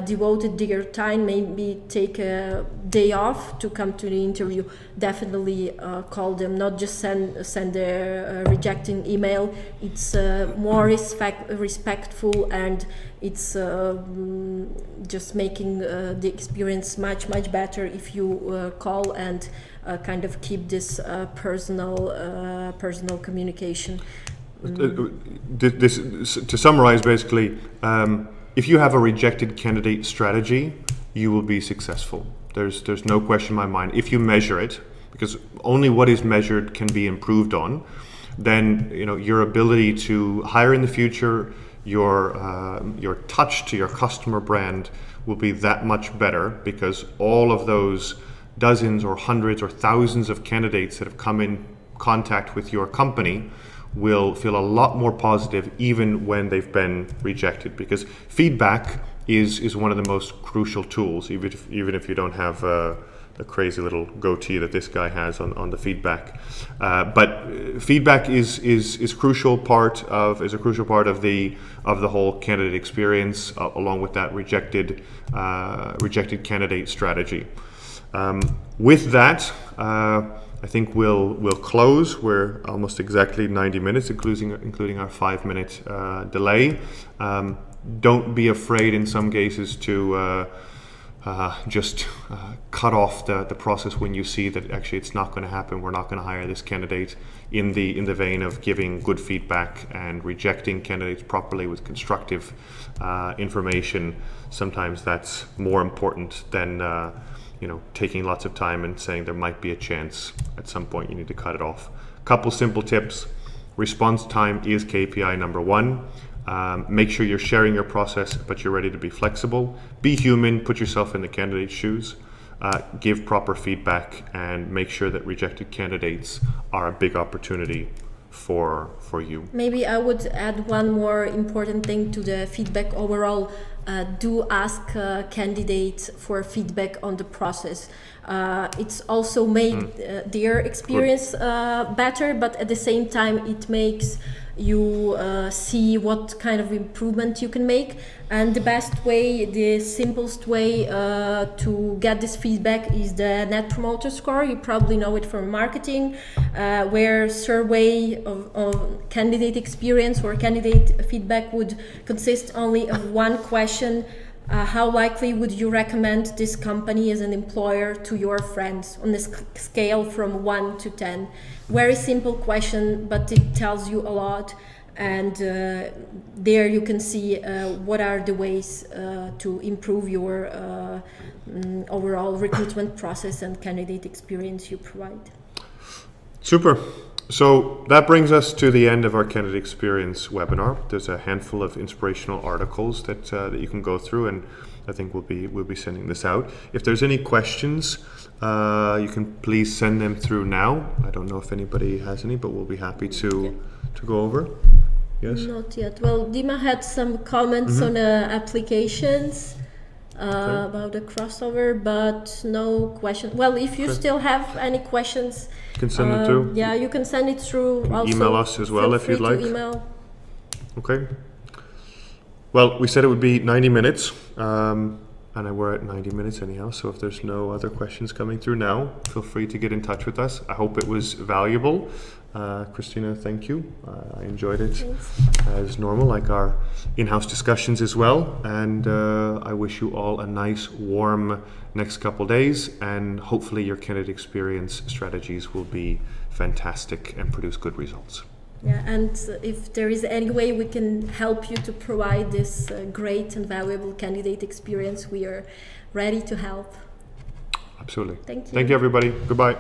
devoted their time, maybe take a day off to come to the interview, definitely call them, not just send a rejecting email. It's more respectful, and it's just making the experience much better if you call and kind of keep this personal communication. To summarize, basically, if you have a rejected candidate strategy, you will be successful. There's no question in my mind. If you measure it, because only what is measured can be improved on, then your ability to hire in the future, your touch to your customer brand will be that much better, because all of those dozens or hundreds or thousands of candidates that have come in contact with your company will feel a lot more positive even when they've been rejected, because feedback is one of the most crucial tools, even if you don't have the crazy little goatee that this guy has on the feedback. But feedback is a crucial part of the whole candidate experience, along with that rejected candidate strategy. With that, I think we'll close. We're almost exactly 90 minutes, including our 5-minute delay. Don't be afraid in some cases to just cut off the process when you see that actually it's not going to happen. We're not going to hire this candidate, in the vein of giving good feedback and rejecting candidates properly with constructive information. Sometimes that's more important than taking lots of time and saying there might be a chance. At some point you need to cut it off. Couple simple tips. Response time is KPI number 1. Make sure you're sharing your process, but you're ready to be flexible. Be human, put yourself in the candidate's shoes. Give proper feedback, and make sure that rejected candidates are a big opportunity for you. Maybe I would add one more important thing to the feedback overall. Do ask candidates for feedback on the process. It's also made their experience better, but at the same time it makes you see what kind of improvement you can make. And the best way, the simplest way to get this feedback is the Net Promoter Score. You probably know it from marketing, where survey of candidate experience or candidate feedback would consist only of one question. How likely would you recommend this company as an employer to your friends, on a scale from 1 to 10? Very simple question, but it tells you a lot. And there you can see what are the ways to improve your overall recruitment process and candidate experience you provide. Super. So that brings us to the end of our candidate experience webinar. There's a handful of inspirational articles that you can go through, and I think we'll be sending this out. If there's any questions, you can please send them through now. I don't know if anybody has any, but we'll be happy to go over. Yes? Not yet. Well, Dima had some comments on applications about the crossover, but no questions. Well, if you still have any questions, you can send it through. Yeah, you can send it through. Also, email us as well if you'd like. Email. Okay. Well, we said it would be 90 minutes. And we're at 90 minutes anyhow, so if there's no other questions coming through now, feel free to get in touch with us. I hope it was valuable. Kristina, thank you. I enjoyed it. Thanks. As normal, like our in-house discussions as well. And I wish you all a nice, warm next couple days, and hopefully your candidate experience strategies will be fantastic and produce good results. Yeah, and if there is any way we can help you to provide this great and valuable candidate experience, we are ready to help. Absolutely. Thank you. Thank you, everybody. Goodbye.